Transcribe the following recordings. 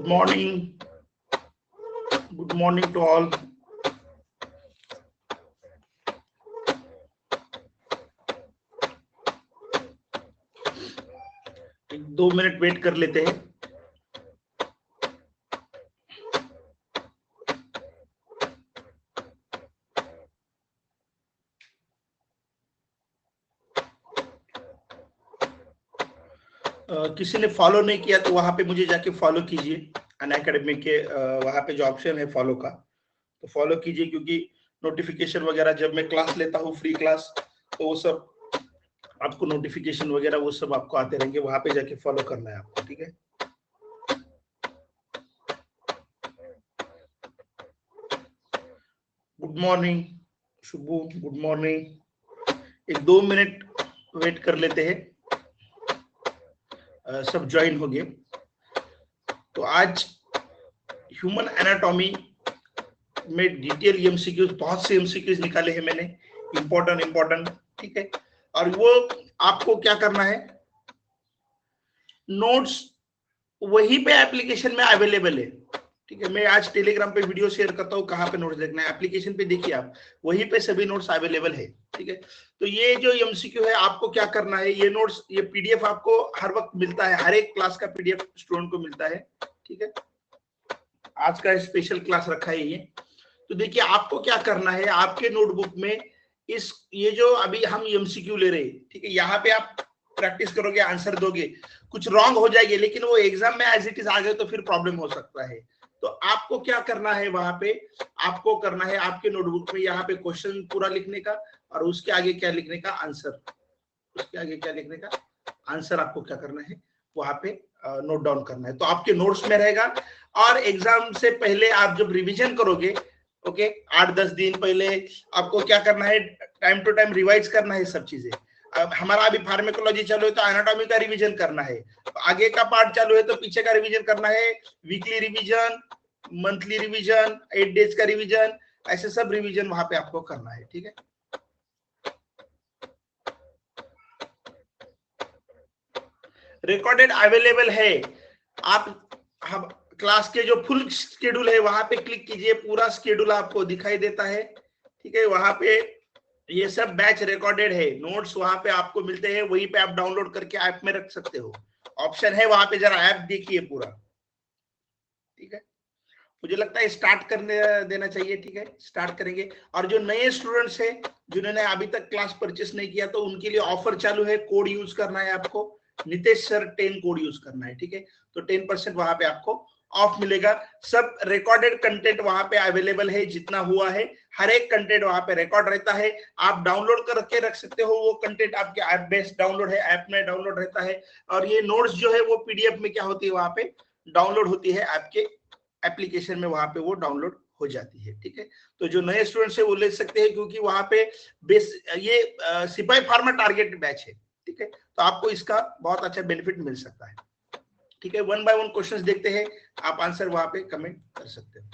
Good morning. Good morning to all. एक 2 minute wait कर लेते हैं. किसी ने फॉलो नहीं किया तो वहां पे मुझे जाके फॉलो कीजिए. अनअकैडमी के वहां पे जो ऑप्शन है फॉलो का, तो फॉलो कीजिए, क्योंकि नोटिफिकेशन वगैरह जब मैं क्लास लेता हूँ फ्री क्लास, तो वो सब आपको नोटिफिकेशन वगैरह वो सब आपको आते रहेंगे. वहां पे जाके फॉलो करना है आपको. ठीक है. Good morning Shubhu. Good morning. एक 2 मिनट वेट कर लेते हैं. सब ज्वाइन हो गए. तो आज ह्यूमन एनाटॉमी में डिटेल एमसीक्यूज, बहुत से एमसीक्यूज निकाले हैं मैंने, इंपॉर्टेंट. ठीक है. और वो आपको क्या करना है, नोट्स वही पे एप्लीकेशन में अवेलेबल है. ठीक है. मैं आज टेलीग्राम पे वीडियो शेयर करता हूँ कहाँ पे नोट्स देखना है. एप्लीकेशन पे देखिए आप, वहीं पे सभी नोट्स अवेलेबल है. ठीक है. तो ये जो एमसीक्यू है, आपको क्या करना है, ये नोट्स, ये पीडीएफ आपको हर वक्त मिलता है. हर एक क्लास का पीडीएफ स्टूडेंट को मिलता है. ठीक है. आज का स्पेशल क्लास रखा है ये. तो देखिए आपको क्या करना है, आपके नोटबुक में ये जो अभी हम एमसीक्यू ले रहे हैं, ठीक है, यहाँ पे आप प्रैक्टिस करोगे, आंसर दोगे, कुछ रॉन्ग हो जाएगी, लेकिन वो एग्जाम में एज इट इज आ गए तो फिर प्रॉब्लम हो सकता है. तो आपको क्या करना है, वहां पे आपको करना है आपके नोटबुक में यहाँ पे क्वेश्चन पूरा लिखने का, और उसके आगे क्या लिखने का, आंसर. उसके आगे क्या लिखने का, आंसर आपको क्या करना है, वहां पे नोट डाउन करना है. तो आपके नोट्स में रहेगा. और एग्जाम से पहले आप जब रिवीजन करोगे, ओके, 8-10 दिन पहले आपको क्या करना है, टाइम टू टाइम रिवाइज करना है सब चीजें. अब हमारा अभी फार्मेकोलॉजी चालू है तो एनाटॉमी का रिवीजन करना है. आगे का पार्ट चालू है तो पीछे का रिवीजन करना है. Weekly revision, monthly revision, 8 days का रिवीजन, ऐसे सब रिवीजन वहां पे आपको करना है. ठीक है. रिकॉर्डेड अवेलेबल है. आप हम क्लास के जो फुल शेड्यूल है वहां पे क्लिक कीजिए, पूरा शेड्यूल आपको दिखाई देता है. ठीक है. वहां पे ये सब बैच रिकॉर्डेड है. नोट्स वहां पे आपको मिलते हैं, वहीं पे आप डाउनलोड करके ऐप में रख सकते हो. ऑप्शन है वहां पे, जरा ऐप देखिए पूरा. ठीक है. मुझे लगता है स्टार्ट करने देना चाहिए. ठीक है. स्टार्ट करेंगे. और जो नए स्टूडेंट्स है, जिन्होंने अभी तक क्लास परचेस नहीं किया, तो उनके लिए ऑफर चालू है. कोड यूज करना है आपको, नितेश सर 10 कोड यूज करना है. ठीक है. तो 10% वहां पे आपको ऑफ मिलेगा. सब रिकॉर्डेड कंटेंट वहां पे अवेलेबल है, जितना हुआ है हर एक कंटेंट वहां पे रिकॉर्ड रहता है. आप डाउनलोड करके रख सकते हो. वो कंटेंट आपके ऐप बेस्ड डाउनलोड है, ऐप में डाउनलोड रहता है. और ये नोट्स जो है वो पीडीएफ में क्या होती है, वहां पे डाउनलोड होती है, आपके एप्लीकेशन में वहां पे वो डाउनलोड हो जाती है. ठीक है. तो जो नए स्टूडेंट्स है वो ले सकते हैं, क्योंकि वहां पे बेस ये सिपाही फार्मा टारगेट बैच है. ठीक है. तो आपको इसका बहुत अच्छा बेनिफिट मिल सकता है. ठीक है. 1 बाय 1 क्वेश्चंस देखते हैं, आप आंसर वहां पे कमेंट कर सकते हो.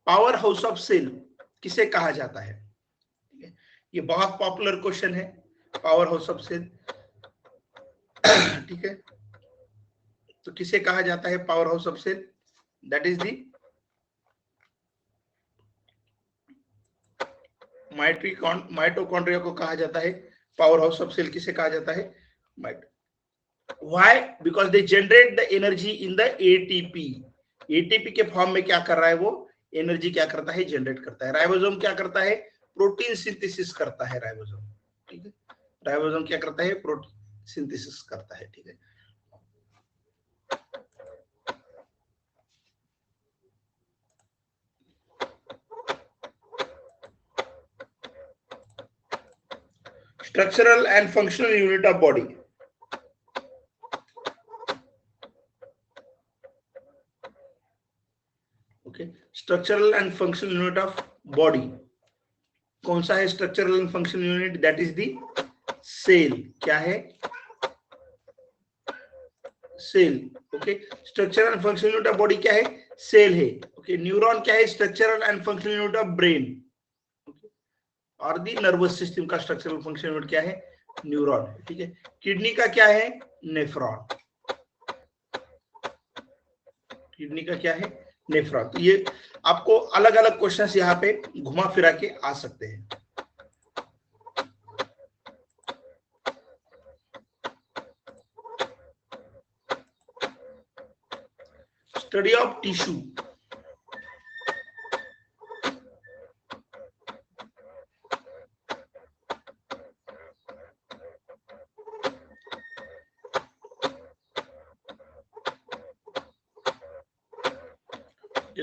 पावर हाउस ऑफ सेल किसे कहा जाता है? ठीक है. ये बहुत पॉपुलर क्वेश्चन है, पावर हाउस ऑफ सेल. ठीक है. तो किसे कहा जाता है power house of cell? That is the mitochondria को कहा जाता है. पावर हाउस ऑफ सेल किसे कहा जाता है? Why? Because they generate the energy in the ATP. ATP के फॉर्म में क्या कर रहा है, वो एनर्जी क्या करता है, जनरेट करता है. राइबोसोम क्या करता है, प्रोटीन सिंथेसिस करता है राइबोसोम. ठीक है. राइबोसोम क्या करता है, प्रोटीन सिंथेसिस करता है. ठीक है. Structural and functional unit of body. Okay. Structural and functional unit of body कौन सा है? Structural and functional unit, that is the cell. क्या है? Cell. Okay. Structural and functional unit of body क्या है? सेल है. ओके. न्यूरॉन क्या है? Structural and functional unit of brain. और दी नर्वस सिस्टम का स्ट्रक्चरल फंक्शनल यूनिट क्या है? न्यूरॉन, ठीक है। किडनी का क्या है? नेफ्रॉन। किडनी का क्या है? नेफ्रॉन। तो ये आपको अलग अलग क्वेश्चंस यहाँ पे घुमा फिरा के आ सकते हैं। Study of tissue,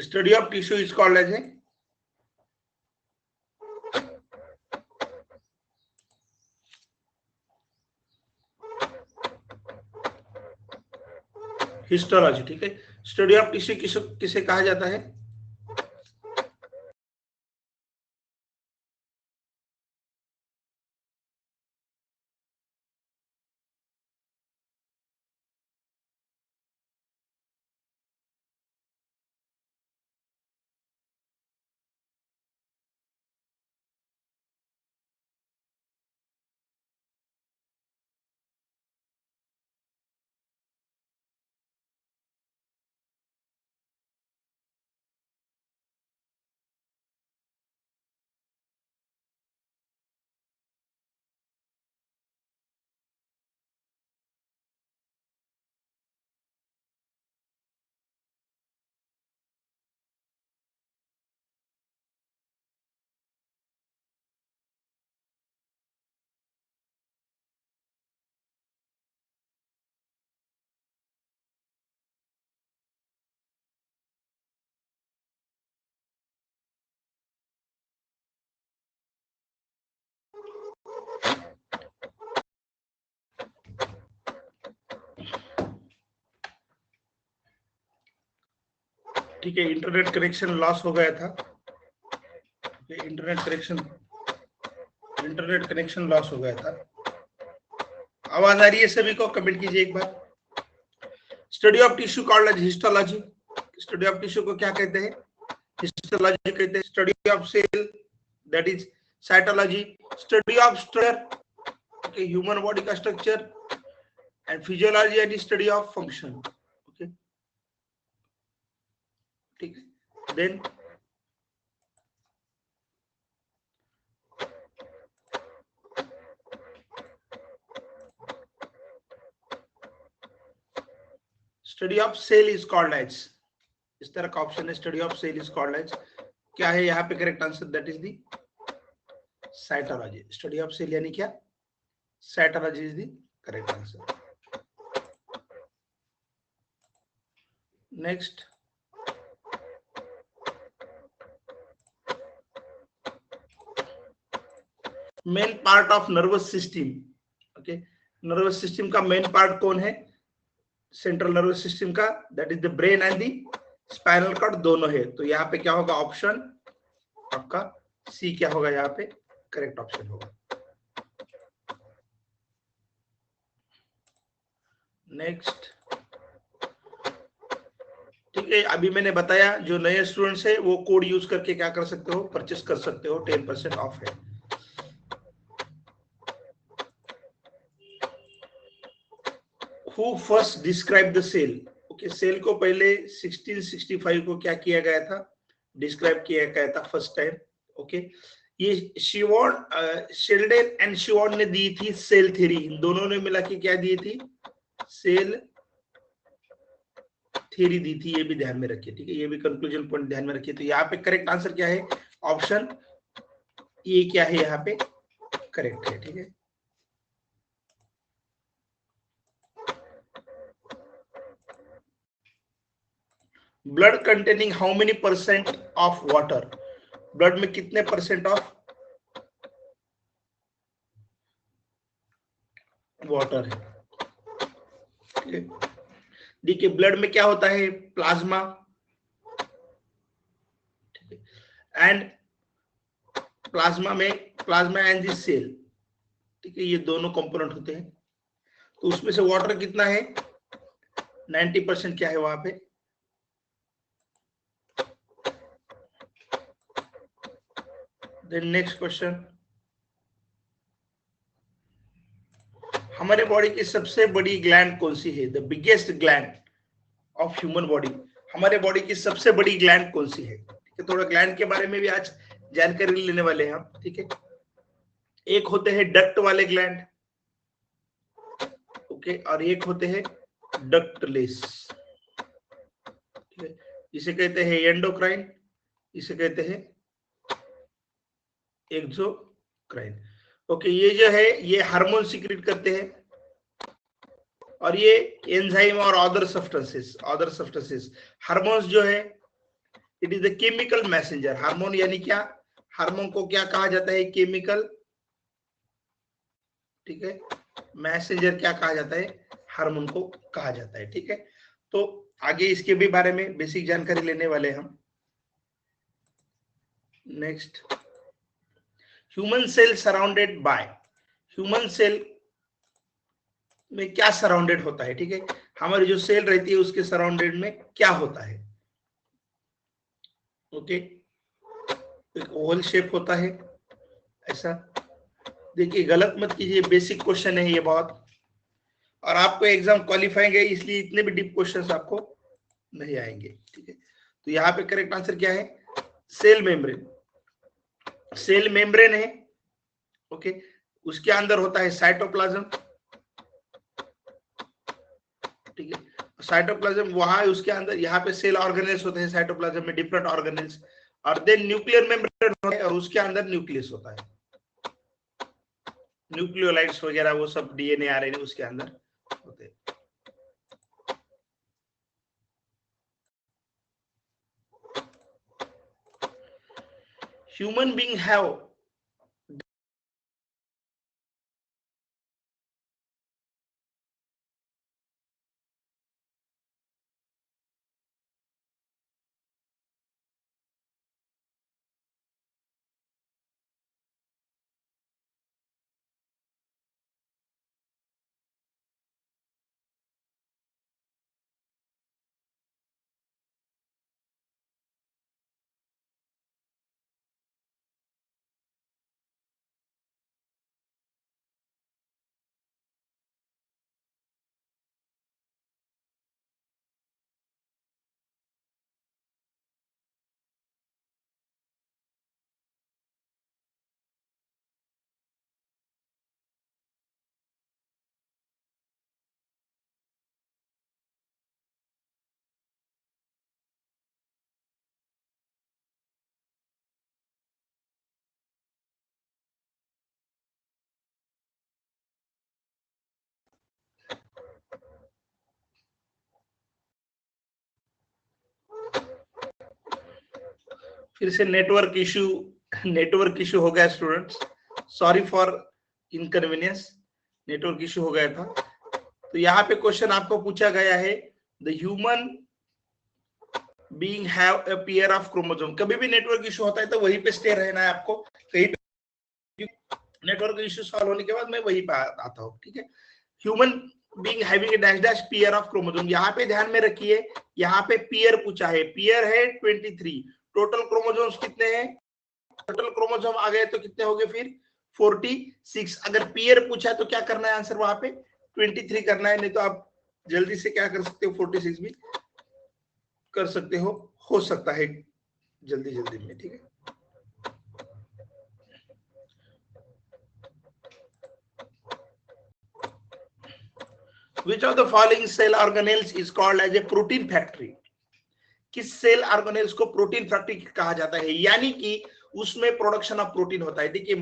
study of tissue is called as a histology, ठीक है। स्टडी ऑफ टिश्यू किसे कहा जाता है? ठीक है, इंटरनेट कनेक्शन लॉस हो गया था। इंटरनेट कनेक्शन लॉस हो गया था। आवाज आ रही है सभी को? कमेंट कीजिए एक बार। Study of tissue called as histology. Study of tissue को क्या कहते हैं? हिस्टोलॉजी कहते हैं। Study of cell, that is cytology. Study of structure, human body का structure, and physiology and study of function, okay, ठीक है। Then study of cell is called as, इस तरह का ऑप्शन है, study of cell is called as. क्या है यहाँ पे correct answer? That is the cytology. Study of cell यानी क्या? Cytology is the correct answer. Next, main part of nervous system, okay. Nervous system का मेन पार्ट कौन है? Central nervous system का, that is the brain and the spinal cord, दोनों है। तो यहाँ पे क्या होगा? ऑप्शन आपका सी क्या होगा? यहाँ पे करेक्ट ऑप्शन होगा। नेक्स्ट, ठीक है, अभी मैंने बताया जो नए स्टूडेंट्स है वो कोड यूज करके क्या कर सकते हो? परचेस कर सकते हो, 10% ऑफ है। Who first described the cell? Okay, cell को पहले 1665 को क्या किया गया था? डिस्क्राइब किया गया था फर्स्ट टाइम, ओके। ये शिवॉन, शेल्डन एंड शिवॉन ने दी थी सेल थ्योरी। इन दोनों ने मिला के क्या दी थी? सेल थ्योरी दी थी। ये भी ध्यान में रखिए, ठीक है, ये भी कंक्लूजन पॉइंट ध्यान में रखिए। तो यहाँ पे करेक्ट आंसर क्या है? ऑप्शन ये क्या है? यहाँ पे करेक्ट है, ठीक है। Blood containing how many percent of water? Blood में कितने परसेंट ऑफ वाटर है? देखिए, ब्लड में क्या होता है? Plasma and plasma and the cell, ठीक है, ये दोनों कंपोनेंट होते हैं। तो उसमें से वाटर कितना है? 90% क्या है वहां पे? देन नेक्स्ट क्वेश्चन, हमारे बॉडी की सबसे बड़ी ग्लैंड कौन सी है? The biggest gland of human body, हमारे बॉडी की सबसे बड़ी ग्लैंड कौन सी है? ठीक है, थोड़ा ग्लैंड के बारे में भी आज जानकारी लेने वाले हैं हम। ठीक है, एक होते हैं डक्ट वाले ग्लैंड, ओके, और एक होते हैं डक्टलेस। ठीक है, इसे कहते हैं एंडोक्राइन, इसे कहते हैं एक्सोक्राइन। ओके, ये जो है ये हार्मोन सीक्रेट करते हैं, और ये एंजाइम और अदर सब्सटेंसेस। हार्मोन्स जो है it is the chemical messenger. Hormone यानी क्या? हार्मोन को क्या कहा जाता है? केमिकल, ठीक है, मैसेंजर क्या कहा जाता है? हार्मोन को कहा जाता है। ठीक है, तो आगे इसके भी बारे में बेसिक जानकारी लेने वाले हम। Next, human cell surrounded by, human cell में क्या सराउंडेड होता है? ठीक है, हमारी जो सेल रहती है उसके सराउंडेड में क्या होता है? ओके, एक ओवल शेप होता है ऐसा। देखिए, गलत मत कीजिए, बेसिक क्वेश्चन है ये बहुत, और आपको एग्जाम क्वालिफाइंग है इसलिए इतने भी डीप क्वेश्चंस आपको नहीं आएंगे। ठीक है, तो यहाँ पे करेक्ट आंसर क्या है? Cell membrane. सेल मेम्ब्रेन है, ओके, उसके अंदर होता है साइटोप्लाज्म। ठीक है, साइटोप्लाज्म वहां है, उसके अंदर यहाँ पे सेल ऑर्गेनेल्स होते हैं साइटोप्लाज्म में, डिफरेंट ऑर्गेनेल्स, और देन न्यूक्लियर मेम्ब्रेन होता है और उसके अंदर न्यूक्लियस होता है, न्यूक्लियोलाइड्स वगैरह वो सब डीएनए आरएनए उसके अंदर होते हैं। ह्यूमन बीइंग हैव फिर से नेटवर्क इशू हो गया students, sorry for inconvenience, network issue हो गया था। तो यहाँ पे क्वेश्चन आपको पूछा गया है, the human being have a pair of chromosome. कभी भी नेटवर्क इशू होता है तो वहीं पे स्टे रहना है आपको, कहीं पे नेटवर्क इशू सॉल्व होने के बाद मैं वहीं पे आता हूँ। ठीक है, human being having a dash dash pair of chromosome. यहाँ पे ध्यान में रखिए, यहाँ पे पेयर पूछा है, पेयर है 23, टोटल क्रोमोसोम्स कितने हैं? टोटल क्रोमोसोम आ गए तो कितने हो गए फिर? 46। अगर पेयर पूछा तो क्या करना है आंसर? वहां पे 23 करना है, नहीं तो आप जल्दी से क्या कर सकते हो? 46 भी कर सकते हो सकता है जल्दी जल्दी में। ठीक है, which of the following cell organelles is called as a protein factory? किस सेल ऑर्गेनेल्स को प्रोटीन फैक्ट्री कहा जाता है? यानी कि उसमें प्रोडक्शन ऑफ प्रोटीन होता है। देखिए,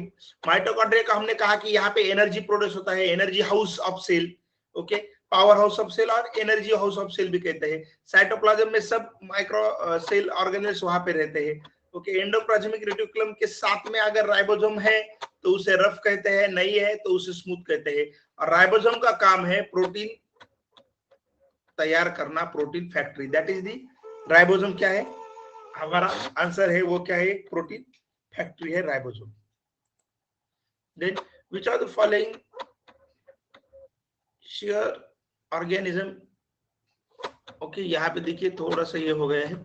माइटोकॉन्ड्रिया का हमने कहा कि यहाँ पे एनर्जी प्रोड्यूस होता है, energy house of cell, okay, power house of cell और एनर्जी हाउस ऑफ सेल भी कहते हैं। साइटोप्लाज्म में सब माइक्रो सेल ऑर्गेनेल्स वहां पे रहते हैं, ओके। एंडोप्लाज्मिक रेटिकुलम के साथ में अगर राइबोसोम है तो उसे रफ कहते हैं, नहीं है तो उसे स्मूथ कहते हैं। और राइबोसोम का काम है प्रोटीन तैयार करना, protein factory, that is the ribosome. क्या है हमारा आंसर? है वो क्या है? प्रोटीन फैक्ट्री है ribosome. Then which are the following share organism, okay, यहाँ पे देखिए थोड़ा सा ये हो गया है,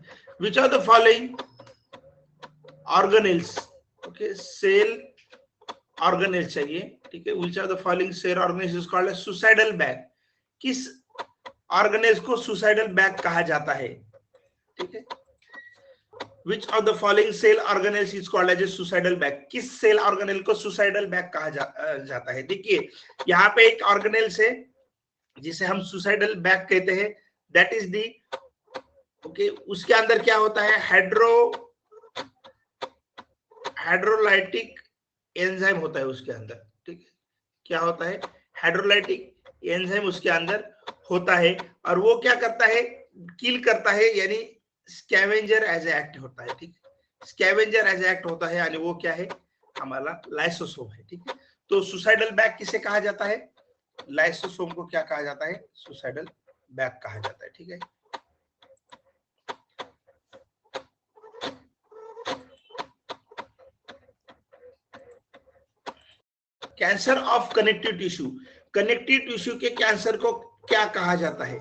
which are the following organelles, okay, cell organelles चाहिए, ठीक है, which of the following cell organelle is called a suicidal bag? किस ऑर्गेनेल को सुसाइडल बैग कहा जाता है? ठीक है, Which of the following cell organelles is called as a suicidal bag? किस सेल ऑर्गेनेल को सुसाइडल बैग कहा जाता है? देखिए यहाँ पे एक ऑर्गेनेल से जिसे हम सुसाइडल बैग कहते हैं, दैट इज दी ओके, उसके अंदर क्या होता है? हाइड्रोलाइटिक एंजाइम होता है उसके अंदर। ठीक है, क्या होता है? हाइड्रोलाइटिक एंजाइम उसके अंदर होता है, और वो क्या करता है? किल करता है, यानी स्कैवेंजर एज एक्ट होता है। ठीक है, स्कैवेंजर एज एक्ट होता है, यानी वो क्या है? हमारा लाइसोसोम है। ठीक है, तो सुसाइडल बैग किसे कहा जाता है? लाइसोसोम को क्या कहा जाता है? सुसाइडल बैग कहा जाता है। ठीक है, cancer of connective tissue, connective tissue के कैंसर को क्या कहा जाता है?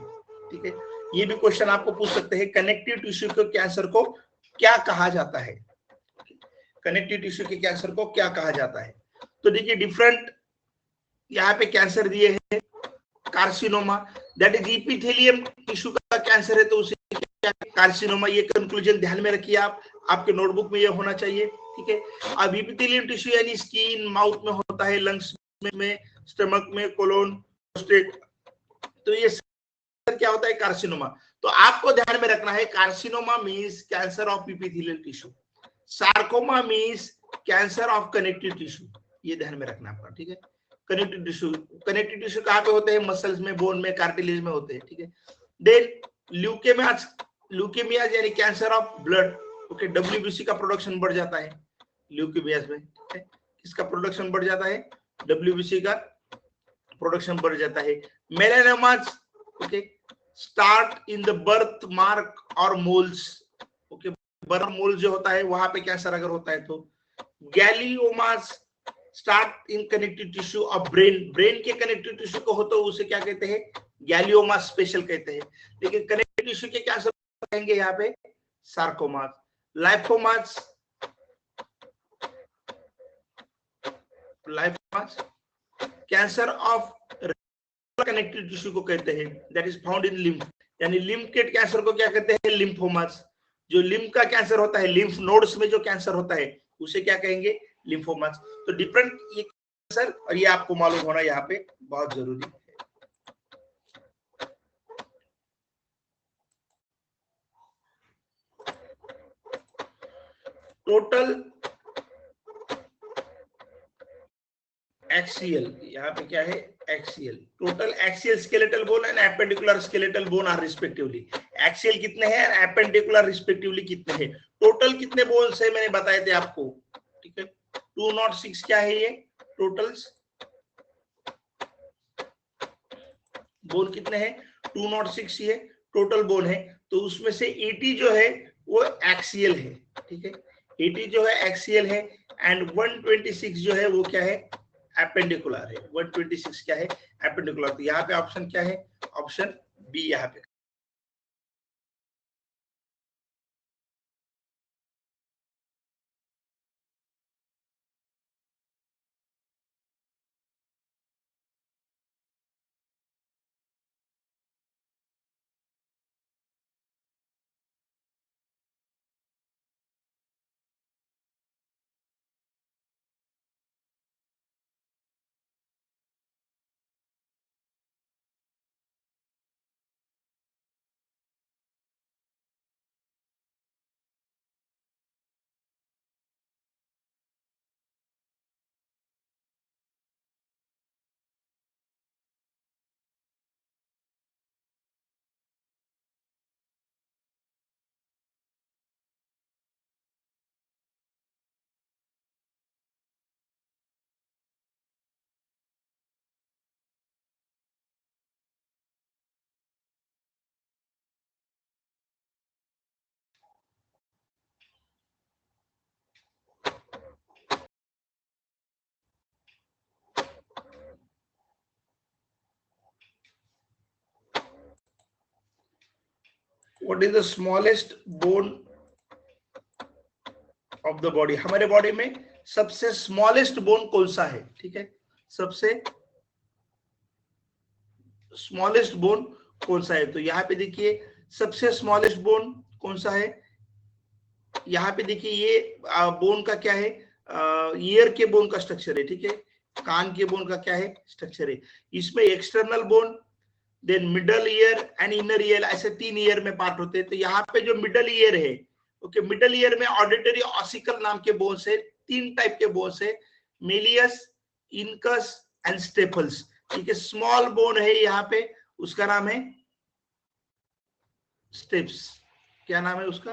ठीक है, ये भी क्वेश्चन आपको पूछ सकते हैं, कनेक्टिव टिश्यू के कैंसर को क्या कहा जाता है? कनेक्टिव टिश्यू के कैंसर को क्या कहा जाता है? तो देखिए डिफरेंट यहाँ पे कैंसर दिए हैं। Carcinoma, that is epithelium tissue का कैंसर है, तो उसे क्या? कार्सिनोमा। ये कंक्लूजन ध्यान में रखिए आप, आपके नोटबुक में ये होना चाहिए। ठीक है, अब इपिथेलियम टिश्यू यानी स्किन, माउथ में होता है, लंग्स में, स्टमक में, कोलोन, प्रोस्टेट, तो ये क्या होता है? कार्सिनोमा। तो आपको ध्यान में रखना है, carcinoma means cancer of epithelial tissue, sarcoma means cancer of connective tissue, ये ध्यान में रखना आपका। ठीक है, कनेक्टिव टिश्यू कहाँ पे होते हैं? मसल्स में, बोन में, कार्टिलेज में होते हैं। ठीक है, देन ल्यूकेमिया यानी cancer of blood. Okay, WBC का प्रोडक्शन बढ़ जाता है ल्यूकेमिया में। ठीक है, किसका प्रोडक्शन बढ़ जाता है? डब्ल्यूबीसी का प्रोडक्शन बढ़ जाता है। Melanomas, okay, start in the birth mark और मोल्स। ओके, बर्थ मोल जो होता है वहां पे कैंसर अगर होता है तो। Gliomas start in connective tissue of brain, brain के कनेक्टिव टिश्यू को हो तो उसे क्या कहते हैं? गैलियोमास स्पेशल कहते हैं। लेकिन कनेक्टिव टिश्यू के कैंसर कहेंगे यहाँ पे sarcomas. Lymphomas, cancer of connective tissue को कहते हैं, that is found in lymph, यानी लिम्फ के कैंसर को क्या कहते हैं? लिम्फोमास। जो लिम्फ का कैंसर होता है, लिम्फ नोड्स में जो कैंसर होता है उसे क्या कहेंगे? लिम्फोमास। तो डिफरेंट ये कैंसर, और ये आपको मालूम होना यहाँ पे बहुत जरूरी है। टोटल एक्सियल, यहाँ पे क्या है? Axial, total axial skeletal bone and appendicular skeletal bone are respectively. Axial कितने हैं, एपेंडिकुलर रिस्पेक्टिवली कितने हैं? टोटल कितने बोन्स है मैंने बताए थे आपको। ठीक है, 206 क्या है? ये टोटल्स बोन कितने हैं? 206 ये टोटल बोन है। तो उसमें से 80 जो है वो एक्सियल है। ठीक है, 80 जो है एक्सियल है, एंड 126 जो है वो क्या है? एपेंडिकुलर है। 126 क्या है? एपेंडिकुलर। तो यहाँ पे ऑप्शन क्या है? ऑप्शन बी यहाँ पे। What is the smallest bone of the body? हमारे बॉडी में सबसे स्मॉलेस्ट बोन कौन सा है? ठीक है, सबसे स्मॉलेस्ट बोन कौन सा है? तो यहाँ पे देखिए सबसे स्मॉलेस्ट बोन कौन सा है? यहाँ पे देखिए ये बोन का क्या है, ईयर के बोन का स्ट्रक्चर है, ठीक है, कान के बोन का क्या है स्ट्रक्चर है। इसमें external bone, then middle ear and inner ear, ऐसे 3 ईयर में पार्ट होते हैं। तो यहाँ पे जो मिडल ईयर है, ओके, मिडल ईयर में ऑडिटरी ऑसिकल नाम के बोन्स है, 3 टाइप के बोन्स है, मेलियस, इनकस एंड स्टेपल्स, ठीक है। स्मॉल बोन है यहाँ पे, उसका नाम है स्टेप्स। क्या नाम है उसका?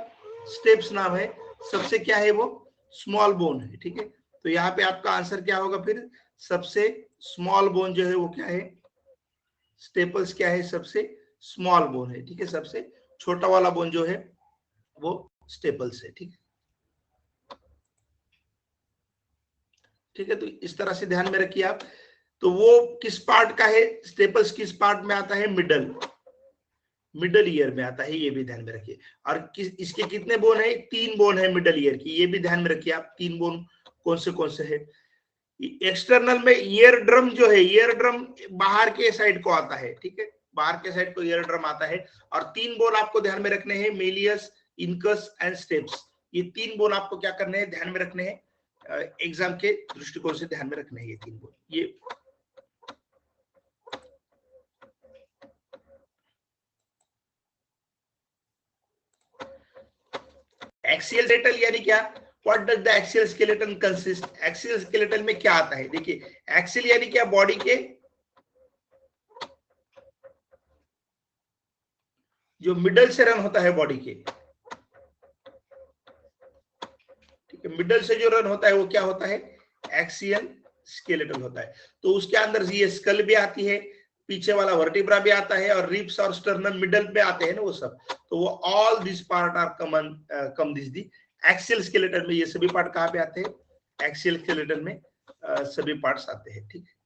स्टेप्स नाम है। सबसे क्या है वो? स्मॉल बोन है, ठीक है। तो यहाँ पे आपका आंसर क्या होगा फिर? सबसे स्मॉल बोन जो है वो क्या है? स्टेपल्स क्या है? सबसे स्मॉल बोन है, ठीक है। सबसे छोटा वाला बोन जो है वो स्टेपल्स है, ठीक है। ठीक है, तो इस तरह से ध्यान में रखिए आप। तो वो किस पार्ट का है? स्टेपल्स किस पार्ट में आता है? मिडल ईयर में आता है, ये भी ध्यान में रखिए। और इसके कितने बोन है? 3 बोन है मिडल ईयर की, ये भी ध्यान में रखिए आप। 3 बोन कौन से है? एक्सटर्नल में ईयर ड्रम जो है, ईयर ड्रम बाहर के साइड को आता है, ठीक है, बाहर के साइड को ईयर ड्रम आता है। और 3 बोन आपको ध्यान में रखने हैं, मेलियस, इनकस एंड स्टेप्स। ये 3 बोन आपको क्या करने हैं? ध्यान में रखने हैं, एग्जाम के दृष्टिकोण से ध्यान में रखने हैं ये 3 बोन। ये एक्सियल स्केलेटन यानी क्या? What does the axial skeleton consist? Axial skeleton में क्या आता है? देखिए, एक्सियल यानी क्या? बॉडी के जो मिडल से रन होता है बॉडी के, ठीक है, मिडल से जो रन होता है वो क्या होता है? एक्सियल स्केलेटन होता है। तो उसके अंदर ये स्कल भी आती है, पीछे वाला वर्टिब्रा भी आता है, और रिब्स और स्टर्नम मिडल पे आते हैं ना वो सब। तो वो all this part are come this the axial skeleton में। ये सभी पार्ट कहाँ पे आते हैं? एक्सियल स्केलेटन में सभी पार्ट्स आते हैं, ठीक है।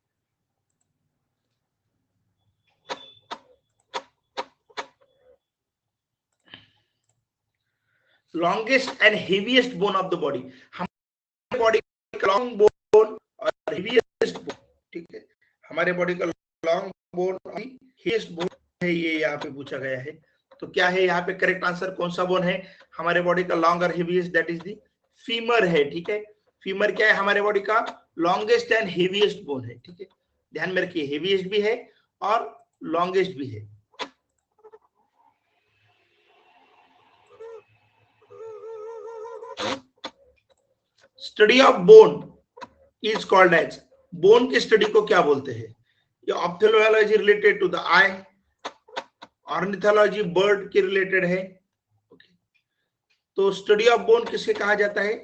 Longest and heaviest bone of the body, हमारे बॉडी का लॉन्ग बोन और हेवीएस्ट बोन, ठीक है, हमारे बॉडी का लॉन्ग बोन और हेवीएस्ट बोन है, ये यहाँ पे पूछा गया है। तो क्या है यहाँ पे करेक्ट आंसर? कौन सा बोन है हमारे बॉडी का लॉन्ग और heaviest? That is the femur है, ठीक है। फीमर क्या है? हमारे बॉडी का लॉन्गेस्ट एंड हेवीएस्ट बोन है, ठीक है। ध्यान में रखिए, हेवीएस्ट भी है और लॉन्गेस्ट भी है। Study of bone is called as, bone की स्टडी को क्या बोलते हैं? ये ophthalmology related to the eye, ornithology bird के रिलेटेड है। तो स्टडी ऑफ बोन किसे कहा जाता है?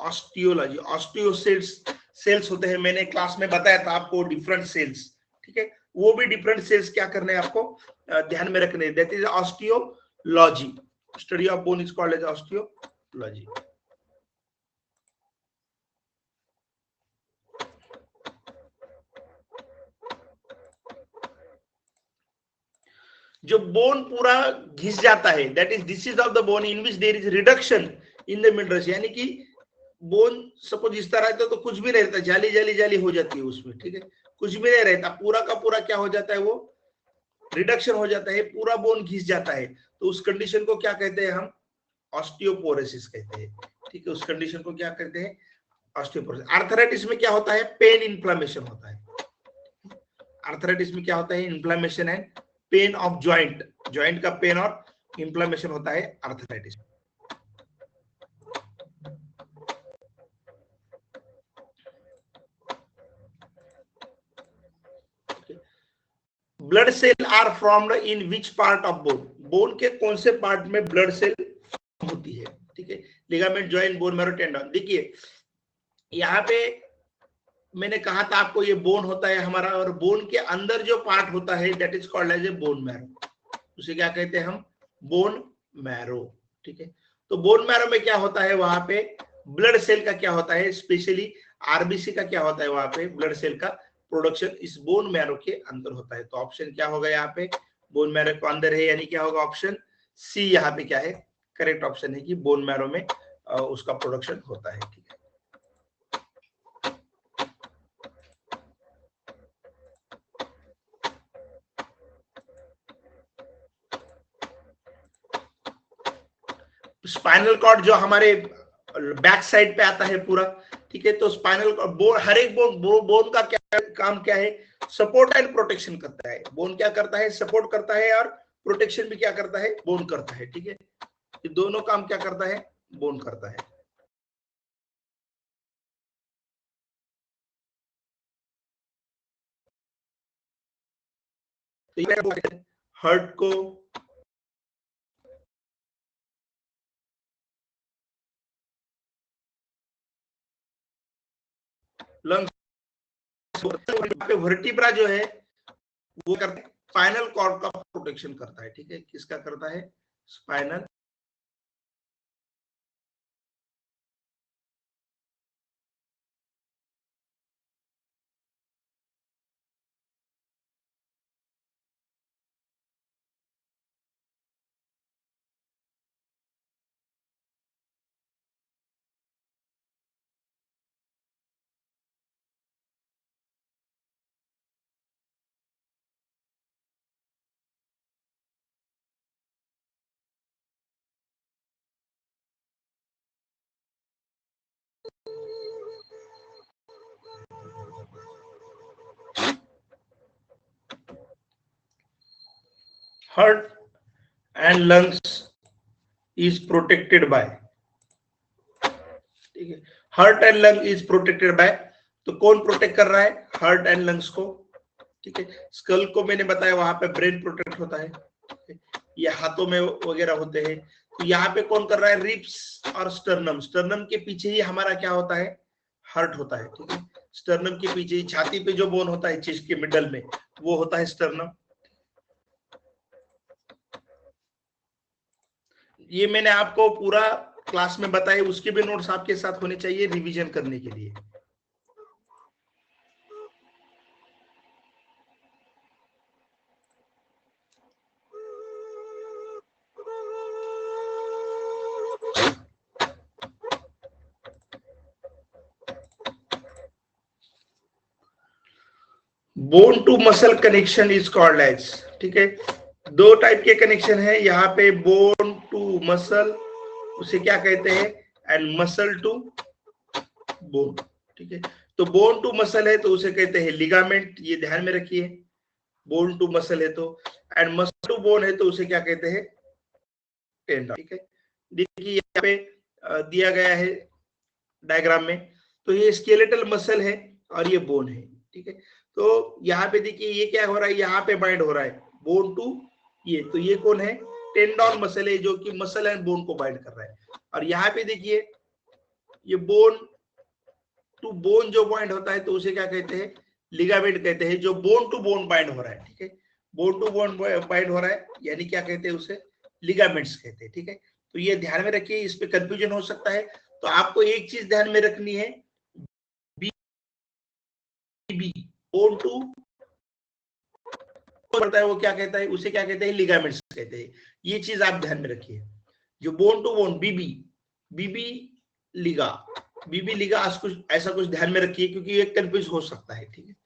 ऑस्टियोलॉजी। ऑस्टियो सेल्स होते हैं, मैंने क्लास में बताया था आपको, डिफरेंट सेल्स, ठीक है। वो भी डिफरेंट सेल्स क्या करने हैं आपको ध्यान में रखने, that is osteology. Study of bone is called as osteology. जो बोन पूरा घिस जाता है, that is disease of the bone in which there is reduction in the minerals, यानी कि बोन सपोज इस तरह है तो कुछ भी नहीं रहता, जाली जाली जाली हो जाती है उसमें, ठीक है, कुछ भी नहीं रहता, पूरा का पूरा क्या हो जाता है? वो रिडक्शन हो जाता है, पूरा बोन घिस जाता है। तो उस कंडीशन को क्या कहते हैं हम? ऑस्टियोपोरोसिस कहते हैं, ठीक है। उस कंडीशन को क्या कहते हैं? ऑस्टियोपोरोसिस। आर्थराइटिस में क्या होता है? पेन इन्फ्लेमेशन होता है। आर्थराइटिस में क्या होता है? Inflammation and pain of joint, joint का पेन और इन्फ्लेमेशन होता है arthritis. Blood cell are formed in which part of bone? Bone के कौन से पार्ट में ब्लड सेल होती है, ठीक है। Ligament, joint, bone marrow, tendon. देखिए यहाँ पे मैंने कहा था आपको, ये बोन होता है हमारा, और बोन के अंदर जो पार्ट होता है that is called as a bone marrow. उसे क्या कहते हैं हम? बोन मैरो, ठीक है। तो बोन मैरो में क्या होता है? वहां पे ब्लड सेल का क्या होता है? स्पेशली आरबीसी का क्या होता है? वहां पे ब्लड सेल का प्रोडक्शन इस बोन मैरो के अंदर होता है। तो ऑप्शन क्या होगा यहाँ पे? बोन मैरो के अंदर है, यानी क्या होगा? ऑप्शन सी यहाँ पे क्या है? करेक्ट ऑप्शन है कि बोन मैरो में उसका प्रोडक्शन होता है, ठीक है। स्पाइनल कॉर्ड जो हमारे बैक साइड पे आता है पूरा, ठीक है। तो स्पाइनल बोन, हर एक बोन का क्या काम क्या है, सपोर्ट एंड प्रोटेक्शन करता है। बोन क्या करता है, सपोर्ट करता है, और प्रोटेक्शन भी क्या करता है, बोन करता है, ठीक है। ये दोनों काम क्या करता है, बोन करता है। हार्ट को लंग्स, वर्टिब्रा जो है वो करता है, स्पाइनल कॉर्ड का प्रोटेक्शन करता है, ठीक है। किसका करता है, spinal heart and lungs is protected by, ठीक है। Heart and lung is protected by, तो कौन प्रोटेक्ट कर रहा है, हार्ट एंड लंग्स को, ठीक है। स्कल को मैंने बताया वहां पे ब्रेन प्रोटेक्ट होता है, ये हाथों में वगैरह होते हैं। तो यहाँ पे कौन कर रहा है, रिब्स और स्टर्नम, स्टर्नम के पीछे ही हमारा क्या होता है, हार्ट होता है, ठीक है। स्टर्नम के पीछे ही छाती पे जो बोन होता है चेस्ट के मिडल में, वो होता है स्टर्नम। ये मैंने आपको पूरा क्लास में बताया, उसके भी नोट्स आपके साथ होने चाहिए रिवीजन करने के लिए। Bone to muscle connection is called as, ठीक है। दो टाइप के कनेक्शन है यहाँ पे, बोन टू मसल उसे क्या कहते हैं, एंड मसल टू बोन, ठीक है। तो बोन टू मसल है तो उसे कहते हैं लिगामेंट, ये ध्यान में रखिए। बोन टू मसल है तो, एंड मसल टू बोन है तो उसे क्या कहते हैं, टेंडन, ठीक है। देखिए यहाँ पे दिया गया है डायग्राम में, तो ये स्केलेटल मसल है और ये बोन है, ठीक है। तो यहाँ पे देखिए ये क्या हो रहा है, यहाँ पे बाइंड हो रहा है बोन टू ये, तो ये कौन है, टेंडन मसल है, जो कि मसल एंड बोन को बाइंड कर रहा है। और यहाँ पे देखिए ये बोन टू बोन जो बाइंड होता है तो उसे क्या कहते हैं, लिगामेंट कहते हैं, जो बोन टू बोन बाइंड हो रहा है, ठीक है। बोन टू बोन बाइंड हो रहा है यानी क्या कहते हैं उसे, लिगामेंट्स कहते हैं, ठीक है। तो ये ध्यान में रखिए, इस पे कंफ्यूजन हो सकता है। तो आपको एक चीज ध्यान में रखनी है, बी बोन टू पता है वो क्या कहता है, उसे क्या कहते हैं, लिगामेंट्स कहते हैं। ये चीज आप ध्यान में रखिए, जो बोन टू बोन, बीबी बीबी लिगा, बीबी लिगा ऐसा कुछ ध्यान में रखिए, क्योंकि ये कंफ्यूज हो सकता है, ठीक है।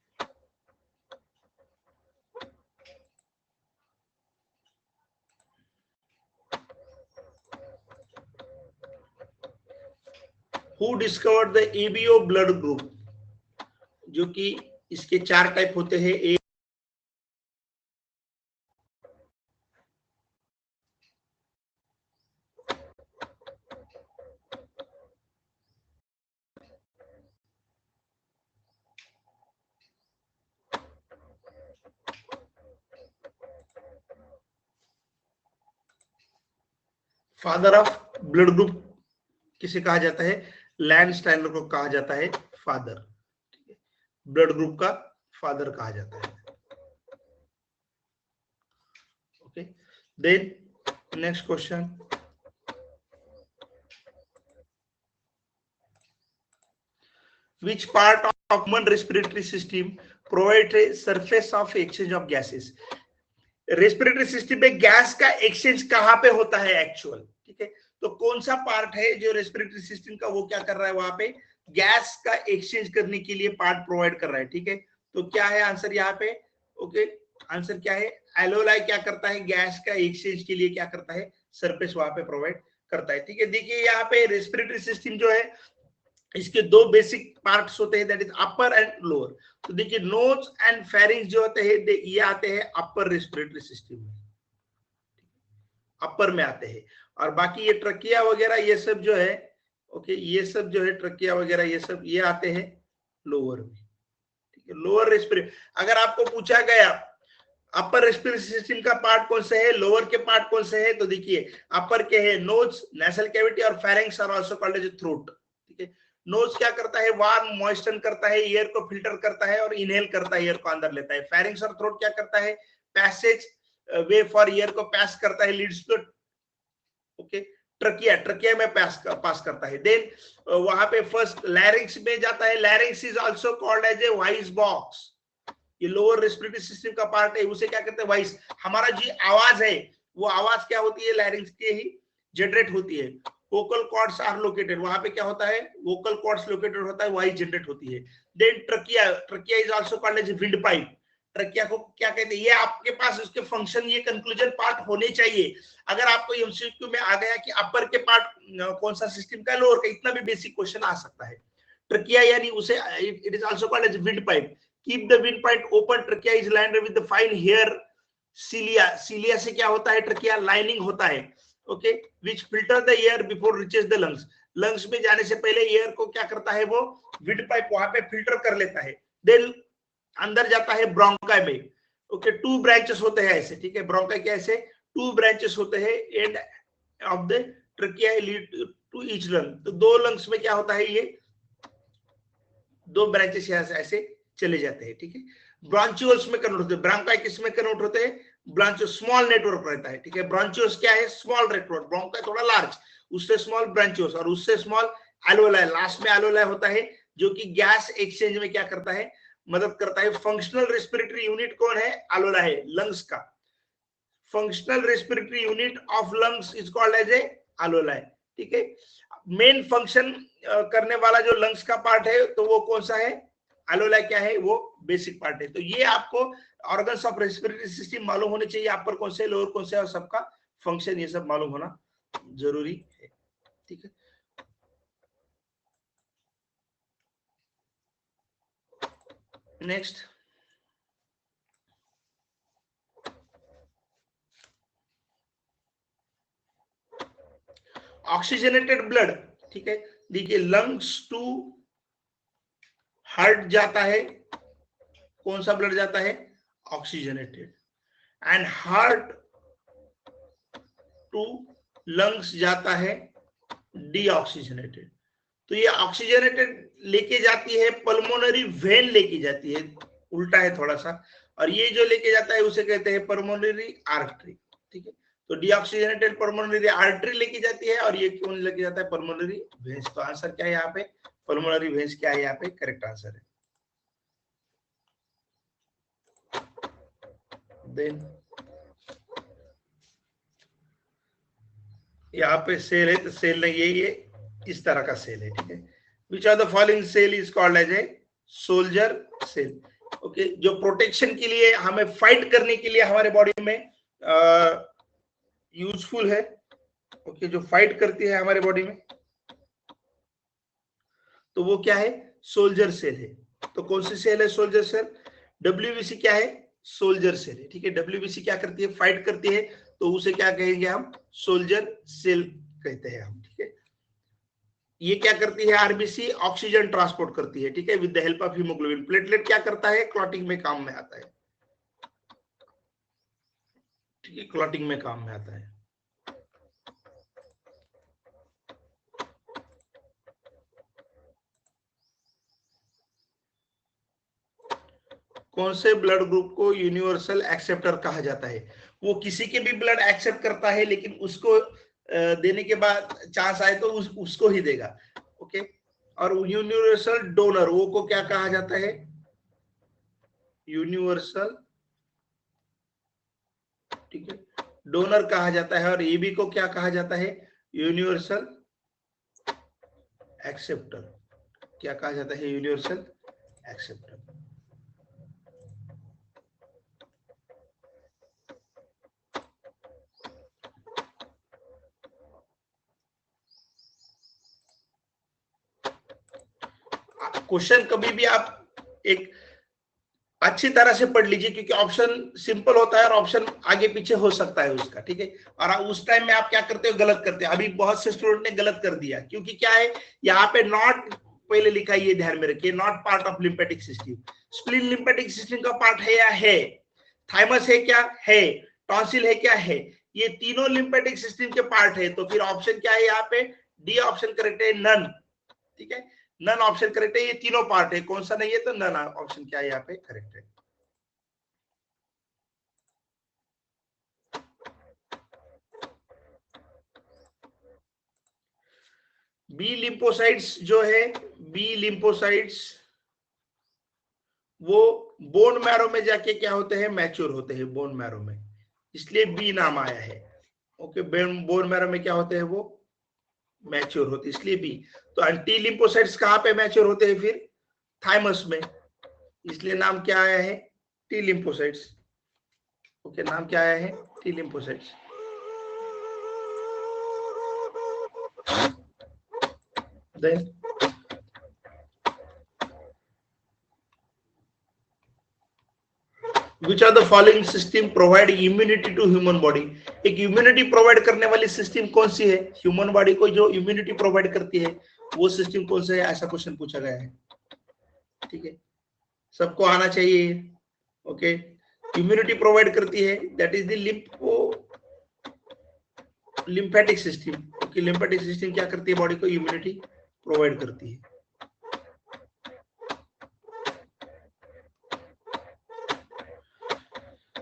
Who discovered the ABO blood group, जो कि इसके 4 टाइप होते हैं, एक फादर ऑफ ब्लड ग्रुप किसे कहा जाता है, लैंड स्टाइनर को कहा जाता है फादर, ठीक है। ब्लड ग्रुप का फादर कहा जाता है, okay. Then next question, which part of human respiratory system provides a surface of exchange of gases, respiratory system में गैस का एक्सचेंज कहां पे होता है एक्चुअल, ठीक है। तो कौन सा पार्ट है जो रेस्पिरेटरी सिस्टम का वो क्या कर रहा है, वहां पे गैस का एक्सचेंज करने के लिए पार्ट प्रोवाइड कर रहा है, ठीक है। तो क्या है आंसर यहाँ पे, ओके। आंसर क्या है, एलोलाई क्या करता है, गैस का एक्सचेंज के लिए क्या करता है, सरफेस वहां पे प्रोवाइड करता है, ठीक है। देखिए यहाँ पे रेस्पिरेटरी सिस्टम जो है इसके दो बेसिक पार्ट्स होते हैं, that is upper and lower. तो देखिए नोज एंड फेरिंग्स जो होते हैं ये आते हैं अपर रेस्पिरेटरी सिस्टम में, अपर में आते हैं। और बाकी ये ट्रकिया वगैरह ये सब जो है, ओके, ये सब जो है ट्रकिया वगैरह ये सब ये आते हैं लोअर में, ठीक है। लोअर रेस्पिरेटरी, अगर आपको पूछा गया अपर रेस्पिरेटरी सिस्टम का पार्ट कौन से है, लोअर के पार्ट कौन से है, तो देखिए अपर के है नोज, नेसल कैविटी और pharynx are also called as throat, ठीक है। नोज क्या करता है, वार्म मॉइस्चन करता है, एयर को फिल्टर करता है और इनहेल करता है, एयर को अंदर लेता है। फेरिंग्स और थ्रोट क्या करता है, पैसेज वे फॉर एयर को पास करता है, leads to, okay. Trachea, trachea में पास करता है। देन वहां पे फर्स्ट लैरिंग्स में जाता है, larynx is also called as a voice box, ये लोअर रेस्पिरेटरी सिस्टम का पार्ट है, उसे क्या कहते हैं, वॉइस। हमारा जो आवाज है वो आवाज क्या होती है, लैरिंग्स के ही जनरेट होती है। वोकल कॉर्ड्स आर लोकेटेड, वहां पे क्या होता है, वोकल कॉर्ड्स लोकेटेड होता है, वॉइस जनरेट होती है। Then trachea, trachea is also called as wind pipe. Trachea को क्या कहते हैं, ये आपके पास उसके फंक्शन, ये कंक्लूजन पार्ट होने चाहिए। अगर आपको एमसीक्यू में आ गया कि अपर के पार्ट कौन सा सिस्टम का, लोअर का, इतना भी बेसिक क्वेश्चन आ सकता है। ट्रकिया यानी उसे it is also called as wind pipe. Keep the windpipe open, trachea is lined with the fine hair cilia, cilia से क्या होता है, ट्रकिया लाइनिंग होता है, okay, which filter the air before reaches the lungs, lungs में जाने से पहले एयर को क्या करता है, वो विंड पाइप वहां पे फिल्टर कर लेता है। देन अंदर जाता है ब्रोंकाई में, ओके, टू ब्रांचेस होते हैं ऐसे, ठीक है, ब्रोंकाई के ऐसे टू ब्रांचेस होते हैं, end of the trachea lead to each lung, तो दो लंग्स में क्या होता है, ये दो ब्रांचेस यहाँ से ऐसे चले जाते हैं, ठीक है। ब्रांचियोल्स में कन्वर्ट होते हैं, ब्रोंकाई किस में कन्वर्ट होते हैं, ब्रांचियो, स्मॉल नेटवर्क रहता है, ठीक है। ब्रांचियोस क्या है, स्मॉल नेटवर्क, ब्रोंकाई थोड़ा लार्ज, उससे स्मॉल ब्रांचियोस, और उससे स्मॉल एल्वेलाई, लास्ट में एल्वेलाई होता है, जो कि गैस एक्सचेंज में क्या करता है, मदद करता है। फंक्शनल रेस्पिरेटरी यूनिट कौन है, एल्वेलाई है, लंग्स का। Functional respiratory unit of lungs is called as a alveoli, ठीक है। मेन फंक्शन करने वाला जो लंग्स का पार्ट है तो वो कौन सा है, एल्वेलाई क्या है, वो बेसिक पार्ट है। तो ये आपको ऑर्गन्स ऑफ रेस्पिरेटरी सिस्टम मालूम होने चाहिए, अपर कौन से, लोअर कौन से, और सबका फंक्शन ये सब मालूम होना जरूरी है, ठीक है। नेक्स्ट, ऑक्सीजनेटेड ब्लड, ठीक है। देखिए लंग्स टू हार्ट जाता है, कौन सा ब्लड जाता है, oxygenated, and heart to lungs जाता है डीऑक्सीजनेटेड। तो ये ऑक्सीजनेटेड लेके जाती है, पल्मोनरी वेन लेके जाती है, उल्टा है थोड़ा सा, और ये जो लेके जाता है उसे कहते हैं पल्मोनरी आर्टरी, ठीक है। तो डीऑक्सीजनेटेड पल्मोनरी आर्टरी लेके जाती है, और ये कौन लेके जाता है, पल्मोनरी वेन्स। तो आंसर क्या है यहाँ पे, पल्मोनरी वेन्स क्या है यहाँ पे करेक्ट आंसर है। देन यहाँ पे सेल है, तो सेल नहीं, ये इस तरह का सेल है, ठीक है। Which are the following cell is called as a soldier cell, okay. जो प्रोटेक्शन के लिए, हमें फाइट करने के लिए हमारे बॉडी में यूजफुल है, ओके, जो फाइट करती है हमारे बॉडी में, तो वो क्या है, सोल्जर सेल है। तो कौन सी सेल है, सोल्जर सेल। डब्ल्यूबीसी क्या है, सोल्जर सेल है, ठीक है। डब्ल्यूबीसी क्या करती है, फाइट करती है, तो उसे क्या कहेंगे हम, सोल्जर सेल कहते हैं हम, ठीक है। ये क्या करती है, आरबीसी ऑक्सीजन ट्रांसपोर्ट करती है, ठीक है, with the help of haemoglobin. Platelet क्या करता है, क्लॉटिंग में काम में आता है, ठीक है, क्लॉटिंग में काम में आता है। कौन से ब्लड ग्रुप को यूनिवर्सल एक्सेप्टर कहा जाता है, वो किसी के भी ब्लड एक्सेप्ट करता है, लेकिन उसको देने के बाद चांस आए तो उसको ही देगा, ओके। और यूनिवर्सल डोनर वो को क्या कहा जाता है, यूनिवर्सल, ठीक है, डोनर कहा जाता है। और एबी को क्या कहा जाता है, यूनिवर्सल एक्सेप्टर, क्या कहा जाता है, यूनिवर्सल एक्सेप्टर। क्वेश्चन कभी भी आप एक अच्छी तरह से पढ़ लीजिए, क्योंकि ऑप्शन सिंपल होता है और ऑप्शन आगे पीछे हो सकता है उसका, ठीक है। और उस टाइम में आप क्या करते हो, गलत करते हो। अभी बहुत से स्टूडेंट ने गलत कर दिया, क्योंकि क्या है, यहाँ पे नॉट पहले लिखा है, ये ध्यान में रखिए, not part of lymphatic system. Spleen lymphatic system का पार्ट है या है, थाइमस है क्या है, टॉन्सिल है क्या है, ये तीनों लिम्फेटिक सिस्टम के पार्ट है। तो फिर ऑप्शन क्या है यहाँ पे, डी ऑप्शन करेक्ट है, नन, ठीक है, नन ऑप्शन करेक्ट है। ये तीनों पार्ट है, कौन सा नहीं है, तो नन ऑप्शन क्या है यहाँ पे करेक्ट है। बी लिम्फोसाइट्स जो है, बी लिम्फोसाइट्स वो बोन मैरो में जाके क्या होते हैं, मैच्योर होते हैं बोन मैरो में, इसलिए बी नाम आया है। ओके, बोन मैरो में क्या होते हैं, वो मैच्योर होते, इसलिए बी। तो टी लिम्फोसाइट्स कहाँ पे मैच्योर होते हैं, फिर थाइमस में, इसलिए नाम क्या आया है, टी लिम्फोसाइट्स। ओके, नाम क्या आया है, T lymphocytes. Then Which are the following system provide immunity to human body? एक इम्यूनिटी प्रोवाइड करने वाली सिस्टम कौन सी है, ह्यूमन बॉडी को जो इम्यूनिटी प्रोवाइड करती है वो सिस्टम कौन सा है, ऐसा क्वेश्चन पूछा गया है, ठीक है, सबको आना चाहिए। ओके, इम्यूनिटी प्रोवाइड करती है, that is the lymphatic system. Okay, lymphatic system क्या करती है, बॉडी को इम्यूनिटी प्रोवाइड करती है।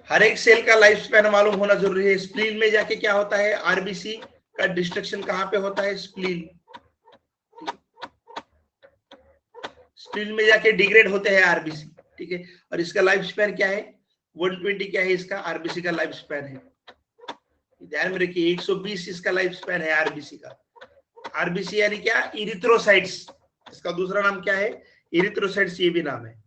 हर एक सेल का लाइफ स्पैन मालूम होना जरूरी है। स्प्लीन में जाके क्या होता है, आरबीसी का डिस्ट्रक्शन कहां पे होता है, स्प्लीन, स्प्लीन में जाके डिग्रेड होते हैं आरबीसी, ठीक है। और इसका लाइफ स्पैन क्या है, 120 क्या है इसका, आरबीसी का लाइफ स्पैन है, ध्यान में रखिए, 120 इसका लाइफ स्पैन है आरबीसी का। आरबीसी यानी क्या, इरिथ्रोसाइट्स, इसका दूसरा नाम क्या है, इरिथ्रोसाइट्स, ये भी नाम है।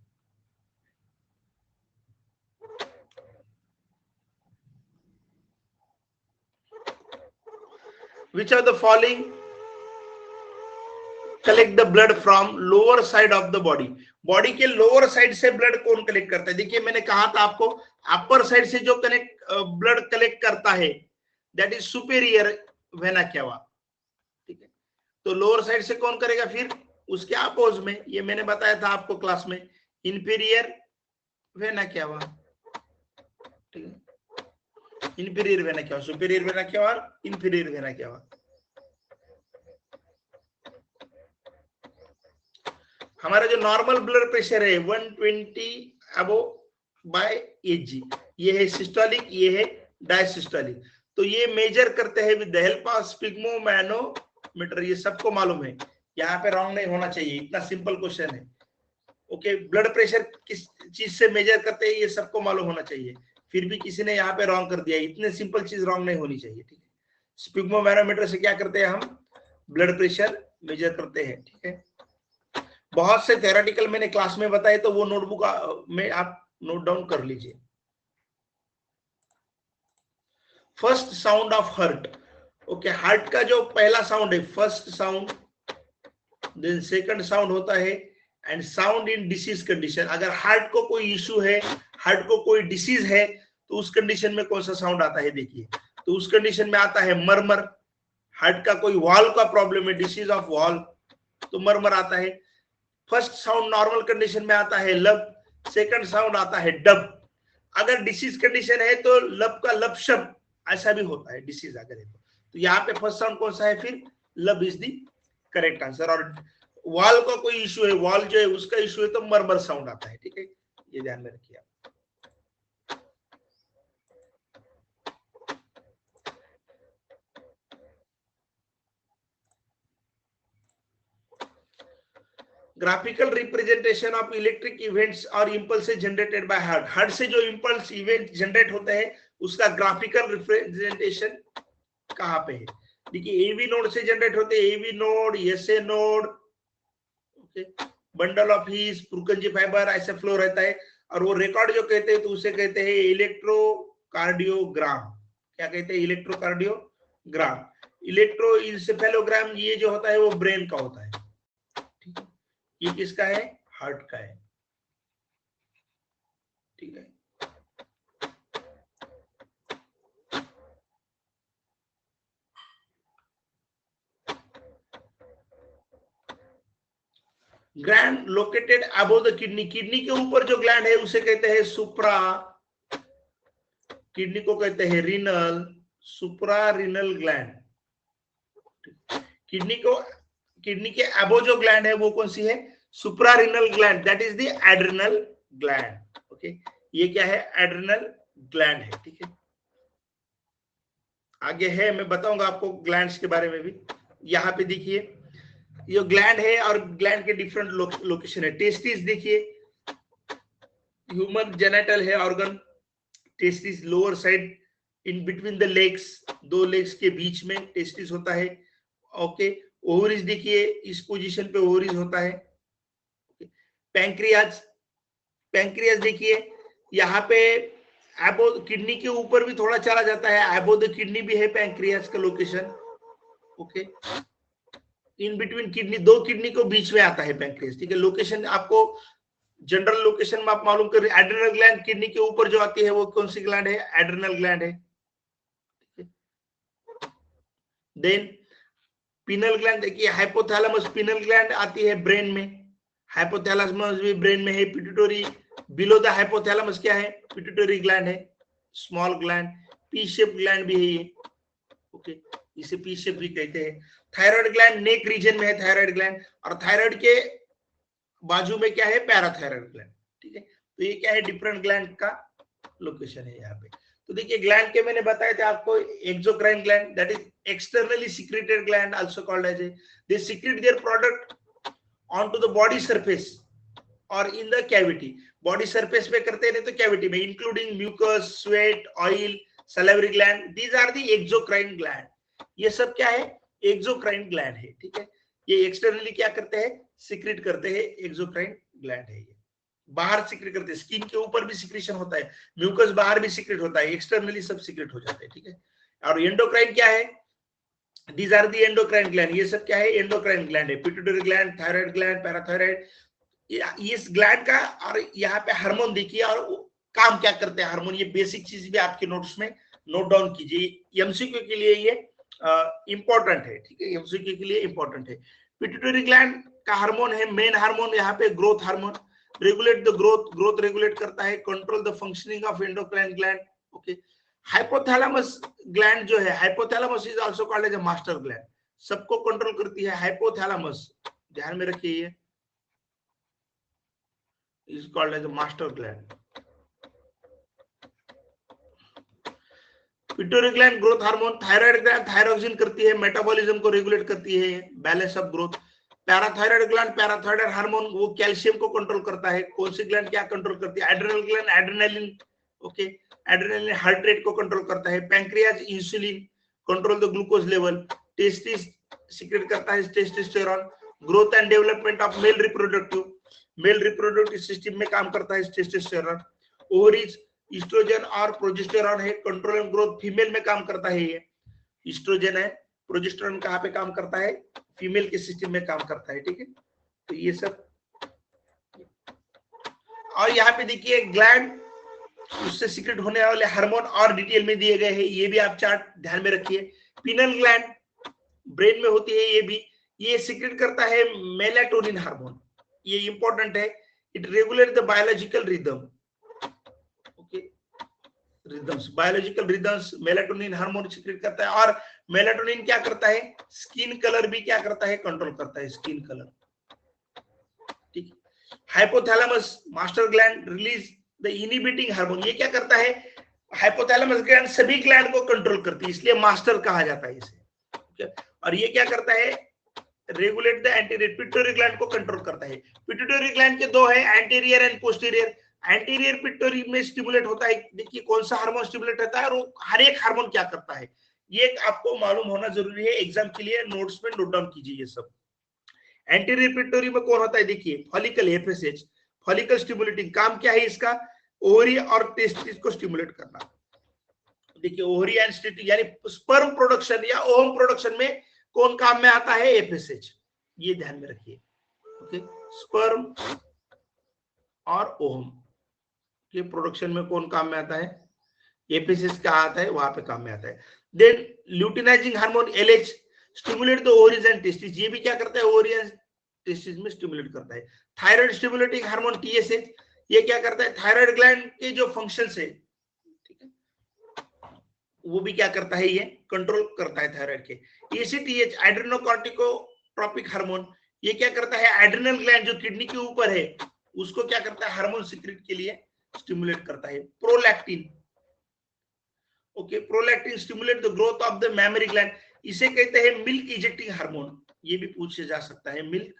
Which of the following collect the blood from lower side of the body? Body के लोअर साइड से ब्लड कौन कलेक्ट करता है? देखिए मैंने कहा था आपको, अपर साइड से जो ब्लड कलेक्ट करता है that is superior vena cava, ठीक है। तो लोअर साइड से कौन करेगा, फिर उसके अपोज में, ये मैंने बताया था आपको क्लास में, इंफीरियर वेना केवा, ठीक है, inferior vena cava, superior vena cava और इंफीरियर वेना केवा। हमारा जो नॉर्मल ब्लड प्रेशर है 120 अबो बाय एजी, ये है सिस्टोलिक, ये है डायसिस्टोलिक। तो ये मेजर करते हैं विद द हेल्प ऑफ स्पिग्मोमैनोमीटर, ये सबको मालूम है, यहाँ पे रॉन्ग नहीं होना चाहिए, इतना सिंपल क्वेश्चन है। ओके, ब्लड प्रेशर किस चीज से मेजर करते हैं ये सबको मालूम होना चाहिए, फिर भी किसी ने यहाँ पे रॉन्ग कर दिया, इतने सिंपल चीज रॉन्ग नहीं होनी चाहिए, ठीक है। स्पिग्मोमैनोमीटर से क्या करते हैं हम, ब्लड प्रेशर मेजर करते हैं, ठीक है। बहुत से थ्योरेटिकल मैंने क्लास में बताए, तो वो नोटबुक में आप नोट डाउन कर लीजिए। First sound of heart, okay, heart का जो पहला साउंड है first sound, then second sound होता है and sound in disease condition. अगर हार्ट को कोई इश्यू है, हार्ट को कोई डिसीज है, तो उस कंडीशन में कौन सा साउंड आता है, देखिए, तो उस कंडीशन में आता है मरमर। हार्ट का कोई वॉल का प्रॉब्लम है, डिसीज ऑफ वॉल, तो मरमर आता है। फर्स्ट साउंड नॉर्मल कंडीशन में आता है लब, सेकंड साउंड आता है डब। अगर डिसीज कंडीशन है तो लब का लब शब, ऐसा भी होता है डिसीज अगर है तो यहाँ पे फर्स्ट साउंड कौन सा है, फिर लब इज द करेक्ट आंसर। और वॉल का कोई इश्यू है, वॉल जो है उसका इश्यू है, तो मरमर साउंड आता है, ठीक है, ये ध्यान में रखिए आप। Graphical representation of electric events और impulse generated by heart, heart से जो इंपल्स इवेंट जनरेट होते हैं उसका ग्राफिकल रिप्रेजेंटेशन कहाँ पे है, देखिए एवी नोड से जनरेट होते हैं, AV node, SA node, okay, bundle of His, Purkinje fibre, ऐसे फ्लो रहता है। और वो रिकॉर्ड जो कहते हैं तो उसे कहते हैं इलेक्ट्रोकार्डियोग्राम, क्या कहते हैं, इलेक्ट्रोकार्डियोग्राम। इलेक्ट्रोइंसेफेलोग्राम ये जो होता है वो ब्रेन का होता है, ठीक है, ये किसका है? हार्ट का है, ठीक है। Gland located above the kidney, kidney के ऊपर जो ग्लैंड है उसे कहते हैं सुप्रा, किडनी को कहते हैं renal, supra renal gland. Kidney के अबव जो ग्लैंड है वो कौन सी है? Supra renal gland, that is the adrenal gland. Okay, ये क्या है? एड्रिनल ग्लैंड है, ठीक है। आगे है, मैं बताऊंगा आपको ग्लैंड्स के बारे में भी। यहाँ पे देखिए ये ग्लैंड है और ग्लैंड के डिफरेंट लोकेशन है। टेस्टिस देखिए, ह्यूमन जेनिटल है organ, testis lower side in between the legs, दो लेग्स के बीच में टेस्टिस होता है। ओके, ओवरीज देखिए, इस पोजीशन पे ओवरीज होता है। पैंक्रियाज, पैंक्रियाज देखिए यहाँ पे एबो किडनी के ऊपर भी थोड़ा चला जाता है, एबो द किडनी भी है पैंक्रियाज का location. Okay, in between kidney, दो किडनी को बीच में आता है पैंक्रियाज, ठीक है। लोकेशन आपको जनरल लोकेशन में आप मालूम कर, एड्रिनल ग्लैंड किडनी के ऊपर जो आती है वो कौन सी ग्लैंड है? एड्रिनल ग्लैंड है। देन पिनल ग्लैंड देखिए, हाइपोथैलेमस पिनल ग्लैंड आती है ब्रेन में, हाइपोथैलेमस भी ब्रेन में है। पिट्यूटरी बिलो द हाइपोथैलेमस क्या है? पिट्यूटरी ग्लैंड है, small gland, P shape gland भी है ये। ओके, इसे पी शेप भी कहते हैं। थायराइड ग्लैंड नेक रीजन में है थायराइड ग्लैंड, और थायराइड के बाजू में क्या है? पैराथायराइड ग्लैंड, ठीक है। तो ये क्या है? डिफरेंट ग्लैंड का लोकेशन है यहाँ पे। तो देखिए ग्लैंड के मैंने बताया था आपको, exocrine gland, that is externally secreted gland also called as they secrete their product onto the body surface or in the cavity। Body surface पे करते हैं, नहीं तो कैविटी में, including mucus, sweat, oil, salivary gland, these are the exocrine gland. ये सब क्या है? एक्सोक्राइन ग्लैंड है, ठीक है। ये एक्सटर्नली क्या करते हैं? सीक्रेट करते हैं, एक्सोक्राइन ग्लैंड है ये। बाहर सीक्रेट करते हैं, स्किन के ऊपर भी सीक्रेशन होता है, म्यूकस बाहर भी सीक्रेट होता है, एक्सटर्नली सब सीक्रेट हो जाते हैं, ठीक है। और एंडोक्राइन क्या है? These are the endocrine gland। ये सब क्या है? एंडोक्राइन ग्लैंड है, pituitary gland, thyroid gland, parathyroid, इस ग्लैंड का। और यहाँ पे हार्मोन देखिए, और काम क्या करते हैं हार्मोन, ये बेसिक चीज भी आपके नोट्स में नोट डाउन कीजिए, एमसीक्यू के लिए ये इंपॉर्टेंट है, ठीक है। एमसीक्यू के लिए इंपॉर्टेंट है। पिट्यूटरी ग्लैंड का हार्मोन है मेन हार्मोन यहाँ पे growth hormone, regulate the growth regulate करता है, control the functioning of endocrine gland. Okay, hypothalamus gland जो है, hypothalamus is also called as a master gland, सबको कंट्रोल करती है हाइपोथैलेमस, ध्यान में रखिए, ये is called as a master gland. Pituitary gland growth hormone, thyroid gland thyroxine करती है, मेटाबॉलिज्म को रेगुलेट करती है, balance of growth. Parathyroid gland parathyroid hormone वो कैल्शियम को कंट्रोल करता है। कौन सी ग्लैंड क्या कंट्रोल करती है? Adrenal gland adrenaline, okay, adrenaline heart rate को कंट्रोल करता है। Pancreas insulin, control the glucose level. Testis secret करता है testosterone. Growth and development of male reproductive system में काम करता है टेस्टोस्टेरोन। ओवरीज ईस्ट्रोजन और प्रोजेस्टेरोन है, कंट्रोल एंड ग्रोथ फीमेल में काम करता है ये। ईस्ट्रोजन है, प्रोजेस्टेरोन कहाँ पे काम करता है? फीमेल के सिस्टम में काम करता है, ठीक है। तो ये सब, और यहाँ पे देखिए ग्लैंड, उससे सीक्रेट होने वाले हार्मोन और डिटेल में दिए गए हैं, ये भी आप चार्ट ध्यान में रखिए। पिनल ग्लैंड ब्रेन में होती है, ये भी, ये सीक्रेट करता है मेलाटोनिन हार्मोन, ये इंपॉर्टेंट है। It regulate the biological rhythm, okay, rhythms, biological rhythms, melatonin hormone secrete करता है। और मेलाटोनिन क्या करता है? स्किन कलर भी क्या करता है? कंट्रोल करता है स्किन कलर, ठीक है। Hypothalamus master gland release the inhibiting hormone, ये क्या करता है? हाइपोथैलेमस ग्लैंड सभी ग्लैंड को कंट्रोल करती है, इसलिए मास्टर कहा जाता है इसे, ठीक है। और ये क्या करता है? Regulate the anterior, pituitary gland को कंट्रोल करता है। पिट्यूटरी ग्लैंड के दो है, anterior and posterior. Anterior pituitary में स्टिमुलेट होता है, देखिए कौन सा हार्मोन स्टिमुलेट होता है, और हर एक हार्मोन क्या करता है, ये आपको मालूम होना जरूरी है, एग्जाम के लिए नोट्स में नोट डाउन कीजिए ये सब। एंटीरियर पिट्यूटरी में कौन होता है? देखिए फॉलिकल, एफएसएच, फॉलिकल स्टिमुलेटिंग, काम क्या है इसका? ओवरी और टेस्टिस को स्टिमुलेट करना। देखिए ओवरी एंड यानी स्पर्म प्रोडक्शन या ओवम प्रोडक्शन में कौन काम में आता है? एफएसएच, ये ध्यान में रखिए, ओके। स्पर्म और ओवम के प्रोडक्शन में कौन काम में आता है? एपिसिस का आता है, वहां पे काम में आता है। Then luteinising hormone LH stimulate the ovaries and testis, ये भी क्या करता है? ओवरी एंड टेस्टिस में स्टिमुलेट करता है। थायराइड स्टिमुलेटिंग हार्मोन TSH, ये क्या करता है? थायराइड ग्लैंड के जो फंक्शंस है, ठीक है, वो भी क्या करता है? ये कंट्रोल करता है थायराइड के। ACTH एड्रेनोकॉर्टिकोट्रोपिक हार्मोन, ये क्या करता है? एड्रिनल ग्लैंड जो किडनी के ऊपर है उसको क्या करता है? हार्मोन सीक्रेट के लिए स्टिमुलेट करता है। Prolactin, okay, prolactin stimulate the growth of the mammary gland, इसे कहते हैं मिल्क इजेक्टिंग हार्मोन, ये भी पूछा जा सकता है। मिल्क,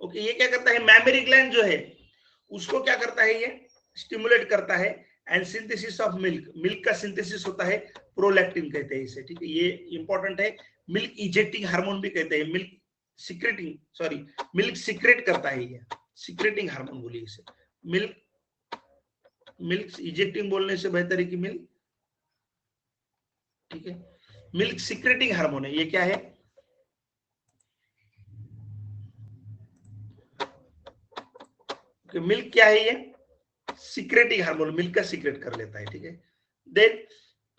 ओके, ये क्या करता है? मैमरी ग्लैंड जो है उसको क्या करता है? ये स्टिमुलेट करता है। And synthesis of milk, milk का सिंथेसिस होता है, प्रोलैक्टिन कहते हैं इसे, ठीक है, ये इंपॉर्टेंट है। मिल्क इजेक्टिंग हार्मोन भी कहते हैं, milk secreting, sorry, milk secret करता है, ये सीक्रेटिंग हार्मोन बोलिए इसे। मिल्क, मिल्क इजेक्टिंग बोलने से बेहतर है कि मिल्क, ठीक है, मिल्क सीक्रेटिंग हार्मोन है। ये क्या है? मिल्क क्या है? ये सीक्रेटिंग हार्मोन, मिल्क का सीक्रेट कर लेता है, ठीक है। देन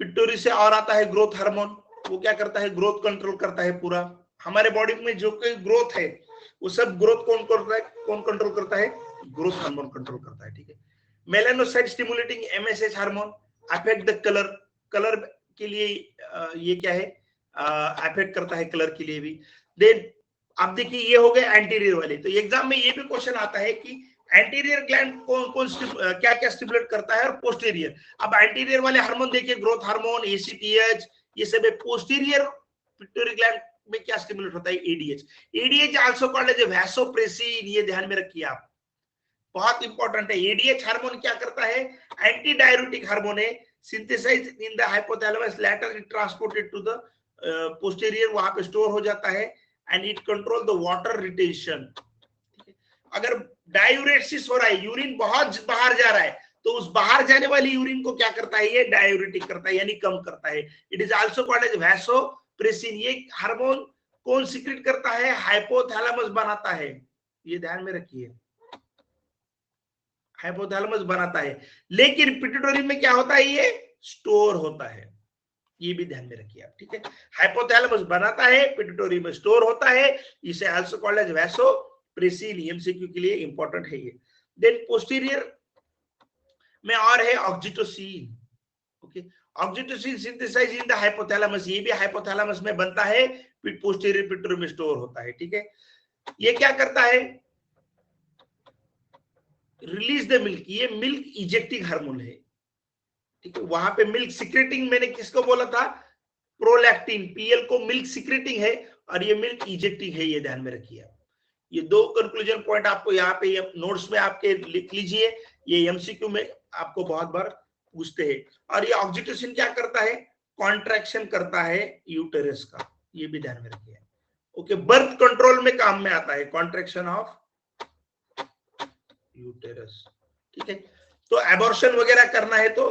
पिट्यूटरी से और आता है ग्रोथ हार्मोन, वो क्या करता है? ग्रोथ कंट्रोल करता है पूरा। हमारे बॉडी में जो कोई ग्रोथ है वो सब ग्रोथ कौन करता है? कौन कंट्रोल करता है? ग्रोथ हार्मोन कंट्रोल करता है, ठीक है। Melanocyte stimulating MSH hormone affect the colour, colour के लिए ये क्या है? अफेक्ट करता है कलर के लिए भी। देन अब देखिए, ये हो गए एंटीरियर वाले। तो एग्जाम में ये भी क्वेश्चन आता है कि एंटीरियर ग्लैंड कौन कौन क्या क्या स्टिमुलेट करता है और पोस्टीरियर। अब एंटीरियर वाले हार्मोन देखिए, ग्रोथ हार्मोन, ACTH, ये सब है। पोस्टीरियर पिट्यूटरी ग्लैंड में क्या स्टिमुलेट होता है? ADH, ADH also called as vasopressin, ये ध्यान में रखिए आप, बहुत इंपॉर्टेंट है। ADH हार्मोन क्या करता है? एंटी डाययूरेटिक हार्मोन है, synthesise in the hypothalamus, later it transported to the posterior, वहां पे स्टोर हो जाता है। And it control the water retention. अगर डायूरेसिस हो रहा है, यूरिन बहुत बाहर जा रहा है, तो उस बाहर जाने वाली यूरिन को क्या करता है? ये डायूरेटिक करता है, यानी कम करता है। It is also called as vasopressin. ये हार्मोन कौन सीक्रेट करता है? हाइपोथैलेमस बनाता है, ये ध्यान में रखिए, हाइपोथैलेमस बनाता है। लेकिन पिट्यूटरी में क्या होता है? ये स्टोर होता है, ये भी ध्यान में रखिए आप, ठीक है। हाइपोथैलेमस बनाता है, पिट्यूटरी में स्टोर होता है, इसे also called as vasopressin. MCQ के लिए इंपॉर्टेंट है ये। देन पोस्टीरियर में और है oxytocin, okay, oxytocin synthesise in the hypothalamus, ये भी हाइपोथैलेमस में बनता है, पोस्टीरियर पिट्यूटरी में स्टोर होता है, ठीक है। ये क्या करता है? रिलीज द मिल्क, ये मिल्क इजेक्टिंग हार्मोन है, ठीक है। वहां पे मिल्क सिक्रेटिंग, मैंने किसको बोला था? प्रोलैक्टिन, PL को मिल्क सिक्रेटिंग है और ये मिल्क इजेक्टिंग है, ये ध्यान में रखिए। ये दो कंक्लूजन पॉइंट आपको यहाँ पे नोट्स में आपके लिख लीजिए, ये MCQ में आपको बहुत बार पूछते हैं। और ये ऑक्सीटोसिन क्या करता है? कॉन्ट्रैक्शन करता है यूटेरस का, ये भी ध्यान में रखिए, ओके। बर्थ कंट्रोल में काम में आता है, कॉन्ट्रैक्शन ऑफ यूटेरस, ठीक है। तो एबॉर्शन वगैरह करना है तो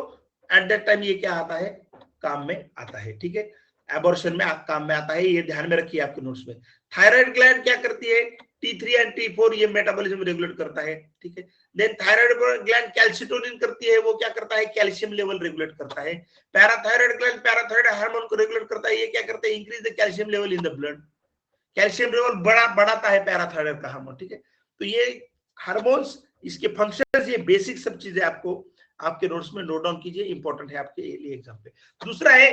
एट दैट टाइम ये क्या आता है? काम में आता है, ठीक है। एबॉर्शन में काम में आता है, ये ध्यान में रखिए आपके नोट्स में। थायराइड ग्लैंड क्या करती है? T3 एंड T4, ये मेटाबॉलिज्म रेगुलेट करता है, ठीक है। देन थायराइड ग्लैंड कैल्सिटोनिन करती है, वो क्या करता है? कैल्शियम लेवल रेगुलेट करता है। पैराथायराइड ग्लैंड पैराथायराइड हार्मोन को रेगुलेट करता है, ये क्या करता है? Increase the calcium level in the blood, calcium level बढ़ाता है पैराथायराइड का हार्मोन, ठीक है। तो ये हार्मोन्स, इसके फंक्शंस, ये बेसिक सब चीजें आपको आपके नोट्स में नोट डाउन कीजिए, इंपॉर्टेंट है आपके लिए एग्जाम पे। दूसरा है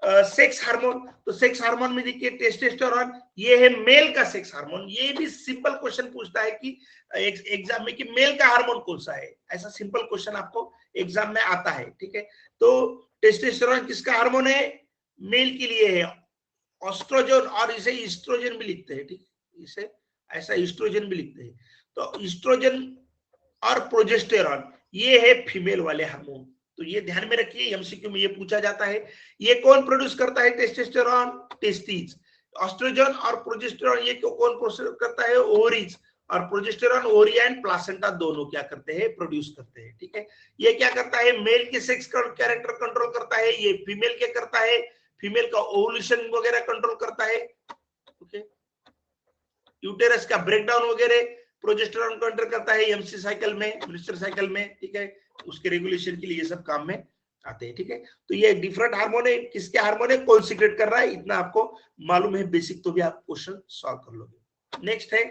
सेक्स हार्मोन। तो सेक्स हार्मोन में देखिए टेस्टोस्टेरोन, ये है मेल का सेक्स हार्मोन। ये भी सिंपल क्वेश्चन पूछता है कि एग्जाम में कि मेल का हार्मोन कौन सा है, ऐसा सिंपल क्वेश्चन आपको एग्जाम में आता है, ठीक है। तो टेस्टोस्टेरोन किसका हार्मोन है? मेल के लिए है। ऑस्ट्रोजन, और इसे ईस्ट्रोजन भी लिखते हैं, ठीक, इसे ऐसा ईस्ट्रोजन भी लिखते हैं। तो ईस्ट्रोजन और प्रोजेस्टेरॉन, ये है फीमेल वाले हार्मोन। तो ये ध्यान में रखिए, MCQ में ये पूछा जाता है। ये कौन प्रोड्यूस करता है? Testosterone, testis. ऑस्ट्रोजन और प्रोजेस्टेरॉन ये कौन प्रोड्यूस करता है? ओवरीज। और प्रोजेस्टेरॉन ओवरी एंड प्लासेंटा दोनों क्या करते हैं? प्रोड्यूस करते हैं, ठीक है। ये क्या करता है? मेल के सेक्स कैरेक्टर कंट्रोल करता है, ये फीमेल के करता है, फीमेल का ओवुलेशन वगैरह कंट्रोल करता है, ओके, यूटेरस का ब्रेकडाउन वगैरह प्रोजेस्टेरॉन कंट्रोल करता है एमसी साइकिल में, ब्लिस्टर साइकिल में, ठीक है, उसके रेगुलेशन के लिए ये सब काम में आते हैं, ठीक है। तो ये डिफरेंट हार्मोन है, किसके हार्मोन है, कौन सीक्रेट कर रहा है, इतना आपको मालूम है बेसिक, तो भी आप क्वेश्चन सॉल्व कर लोगे। नेक्स्ट है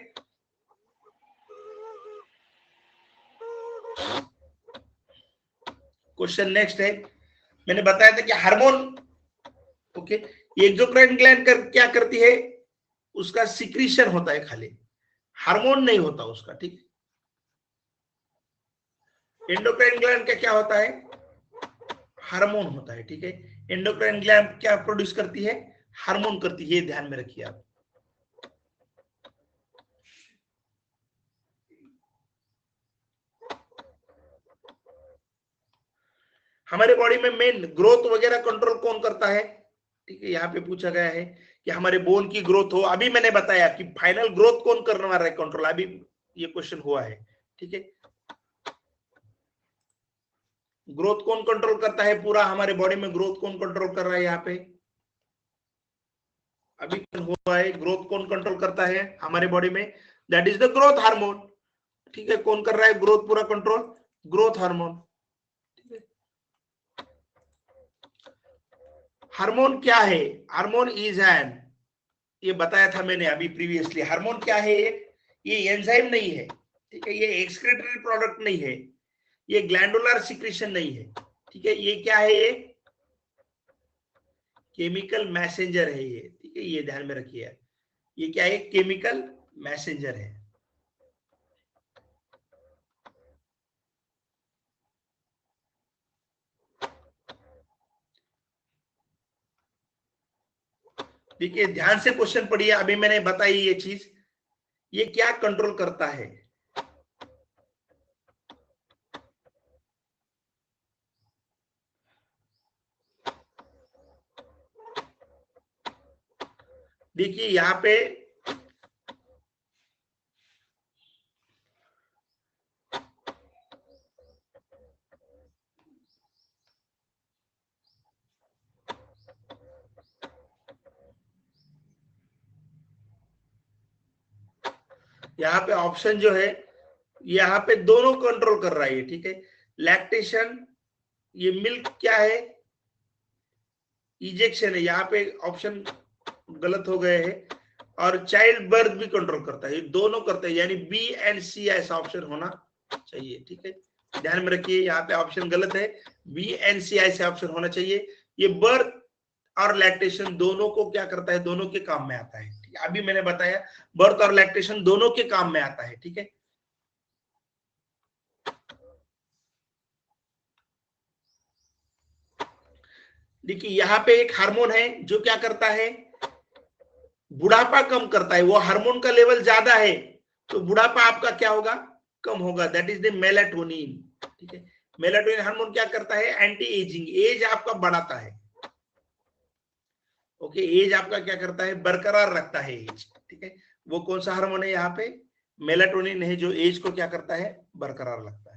क्वेश्चन, नेक्स्ट है, मैंने बताया था कि हार्मोन, ओके, एक्सोक्राइन ग्लैंड क्या करती है, उसका सिक्रीशन होता है खाली, हार्मोन नहीं होता उसका, ठीक है। एंडोक्राइन ग्लैंड का क्या होता है, हार्मोन होता है, ठीक है। एंडोक्राइन ग्लैंड क्या प्रोड्यूस करती है, हार्मोन करती है, ये ध्यान में रखिए आप। हमारे बॉडी में मेन ग्रोथ वगैरह कंट्रोल कौन करता है, ठीक है, यहाँ पे पूछा गया है कि हमारे बोन की ग्रोथ हो, अभी मैंने बताया कि फाइनल ग्रोथ कौन करने वाला है कंट्रोल, अभी ये क्वेश्चन हुआ है, ठीक है। ग्रोथ कौन कंट्रोल करता है, पूरा हमारे बॉडी में ग्रोथ कौन कंट्रोल कर रहा है, यहाँ पे अभी हुआ है, ग्रोथ कौन कंट्रोल करता है हमारे बॉडी में, that is the growth hormone, ठीक है। कौन कर रहा है ग्रोथ पूरा कंट्रोल, ग्रोथ हार्मोन, ठीक है। हार्मोन क्या है, हार्मोन इज एन, ये बताया था मैंने अभी प्रीवियसली, हार्मोन क्या है, ये एंजाइम नहीं है, ठीक है, ये एक्सक्रीटरी प्रोडक्ट नहीं है, ये ग्लैंडुलर सिक्रीशन नहीं है, ठीक है, ये क्या है, ये केमिकल मैसेंजर है ये, ठीक है, ये ध्यान में रखिए, ये क्या है, केमिकल मैसेंजर है। देखिए ध्यान से क्वेश्चन पढ़िए, अभी मैंने बताई ये चीज, ये क्या कंट्रोल करता है, देखिए यहाँ पे ऑप्शन जो है, यहाँ पे दोनों कंट्रोल कर रहा है, ठीक है, लैक्टेशन, ये मिल्क क्या है, इजेक्शन है, यहाँ पे ऑप्शन गलत हो गए हैं, और चाइल्ड बर्थ भी कंट्रोल करता है, ये दोनों करते हैं, यानी बी एंड सी ऐसा ऑप्शन होना चाहिए, ठीक है, ध्यान में रखिए, यहाँ पे ऑप्शन गलत है, बी एंड सी ऐसे ऑप्शन होना चाहिए। ये बर्थ और लैक्टेशन दोनों को क्या करता है, दोनों के काम में आता है, ठीक है? अभी मैंने बताया बर्थ और लैक्टेशन दोनों के काम में आता है, ठीक है। देखिए यहाँ पे एक हार्मोन है जो क्या करता है, बुढ़ापा कम करता है, वो हार्मोन का लेवल ज्यादा है तो बुढ़ापा आपका क्या होगा, कम होगा, दैट इज द मेलाटोनिन, ठीक है। मेलाटोनिन हार्मोन क्या करता है, एंटी एजिंग, एज आपका बढ़ाता है, ओके, एज आपका क्या करता है, बरकरार रखता है एज, ठीक है। वो कौन सा हार्मोन है यहाँ पे, मेलाटोनिन है, जो एज को क्या करता है, बरकरार रखता है।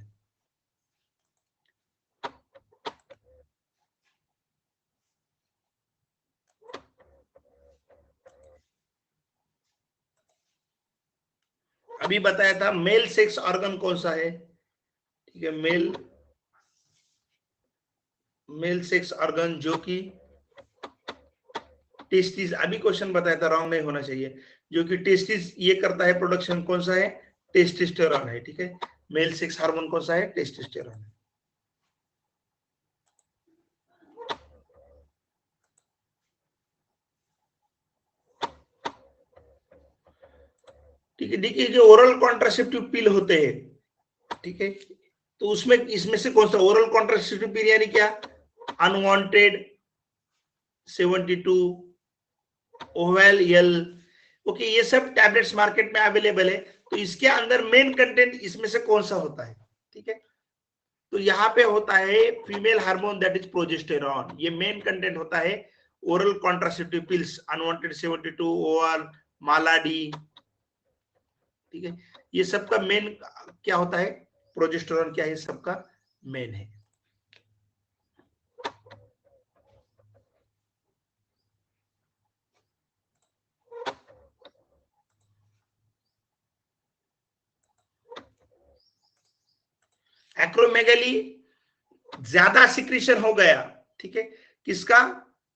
अभी बताया था मेल सेक्स ऑर्गन कौन सा है, ठीक है, मेल सेक्स ऑर्गन जो कि टेस्टिस, अभी क्वेश्चन बताया था, रॉन्ग नहीं होना चाहिए, जो कि टेस्टिस ये करता है प्रोडक्शन, कौन सा है, टेस्टोस्टेरोन है, ठीक है। मेल सेक्स हार्मोन कौन सा है, टेस्टोस्टेरोन है। ठीक है, देखिए जो ओरल कॉन्ट्रासेप्टिव पिल होते हैं, ठीक है, तो उसमें इसमें से कौन सा ओरल कॉन्ट्रासेप्टिव पिल, यानी क्या, अनवांटेड 72, ओवेल यल, ओके, ये सब टैबलेट्स मार्केट में अवेलेबल है, तो इसके अंदर मेन कंटेंट इसमें से कौन सा होता है, ठीक है। तो यहाँ पे होता है female hormone that is progesterone, ये मेन कंटेंट होता है ओरल कॉन्ट्रासेप्टिव पिल्स, अनवांटेड 72, ओआर, मालाडी, ठीक है, ये सबका मेन क्या होता है, प्रोजेस्टेरॉन क्या है, सबका मेन है। एक्रोमेगली ज्यादा सिक्रीशन हो गया, ठीक है, किसका?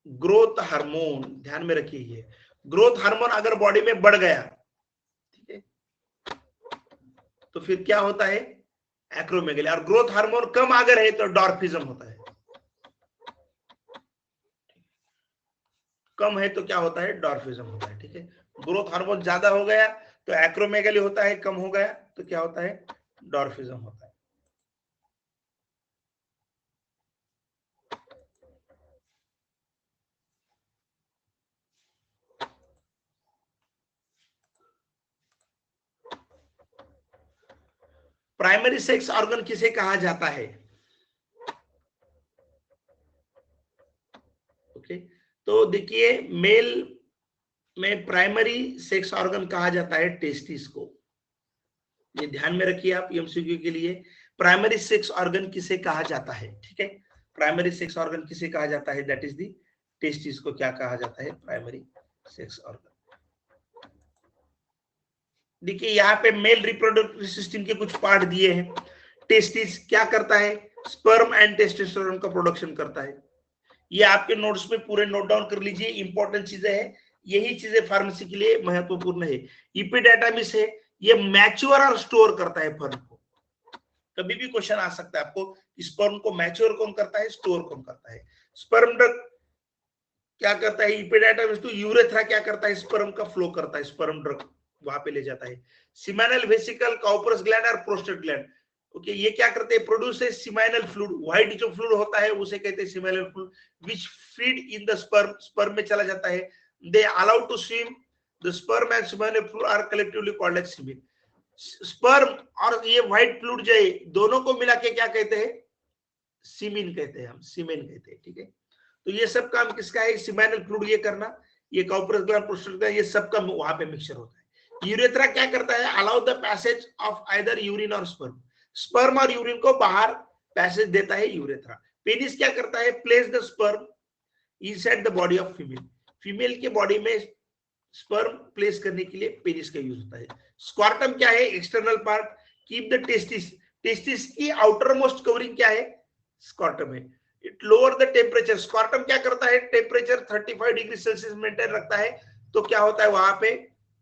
Growth hormone. ध्यान में रखिए, ये ग्रोथ हार्मोन अगर बॉडी में बढ़ गया, ठीक है, तो फिर क्या होता है? एक्रोमेगली। और ग्रोथ हार्मोन कम अगर है तो डॉर्फिज्म होता है, कम है तो क्या होता है? डॉर्फिज्म होता है, ठीक है। ग्रोथ हार्मोन ज्यादा हो गया तो एक्रोमेगली होता है, कम हो गया तो क्या होता है? डॉर्फिज्म होता है। प्राइमरी सेक्स ऑर्गन किसे कहा जाता है? ओके, तो देखिए, मेल में प्राइमरी सेक्स ऑर्गन कहा जाता है टेस्टिस को। ये ध्यान में रखिए आप एमसीक्यू के लिए। प्राइमरी सेक्स ऑर्गन किसे कहा जाता है? ठीक है, प्राइमरी सेक्स ऑर्गन किसे कहा जाता है? दैट इज दी टेस्टिस को क्या कहा जाता है? Primary sex organ. देखिए यहाँ पे मेल रिप्रोडक्टिव सिस्टम के कुछ पार्ट दिए हैं। टेस्टिस क्या करता है? स्पर्म एंड टेस्टोस्टेरोन का प्रोडक्शन करता है। ये आपके नोट्स में पूरे नोट डाउन कर लीजिए, इंपॉर्टेंट चीजें हैं, यही चीजें फार्मेसी के लिए महत्वपूर्ण है। इपिडेटामिस है, ये मैच्योर और स्टोर करता है फर्म को। कभी भी क्वेश्चन आ सकता है आपको, स्पर्म को मैच्योर कौन करता है, स्टोर कौन करता है? स्पर्म ड्रग क्या करता है? इपिडेटामिस टू यूरेथ्रा क्या करता है? स्पर्म का फ्लो करता है, स्पर्म ड्रग वहां पे ले जाता है। सिमेनल वेसिकल, कॉपर्स ग्लैंड और प्रोस्टेट ग्लैंड, ओके, ये क्या करते हैं? प्रोड्यूस सिमाइनल फ्लूइड, व्हाइट जो फ्लूइड होता है उसे कहते हैं seminal fluid, which feed in the sperm, sperm में चला जाता है। They allow to swim, the sperm and seminal fluid are collectively called as semen. Sperm और ये व्हाइट फ्लूइड जो है, दोनों को मिला के क्या कहते हैं? सीमेन कहते हैं, हम सीमेन कहते हैं, ठीक है। तो ये सब काम किसका है? सिमाइनल फ्लूइड ये करना, ये कॉर्पस ग्लैंड, प्रोस्टेट ग्लैंड, ये सब का वहां पे मिक्सचर होता है। यूरेथ्रा क्या करता है? Allow the passage of either urine और स्पर्म, स्पर्म और यूरिन को बाहर पैसेज देता है यूरेथ्रा। पेनिस क्या करता है? Place the sperm inside the body of female, female के बॉडी में स्पर्म प्लेस करने के लिए पेनिस का यूज होता है। स्क्वार्टम क्या है? External part, keep the testis, testis की आउटर मोस्ट कवरिंग क्या है? स्क्वार्टम है। इट लोअर द टेम्परेचर, स्क्वार्टम क्या करता है? टेम्परेचर 35 डिग्री सेल्सियस मेंटेन रखता है। तो क्या होता है वहां पे?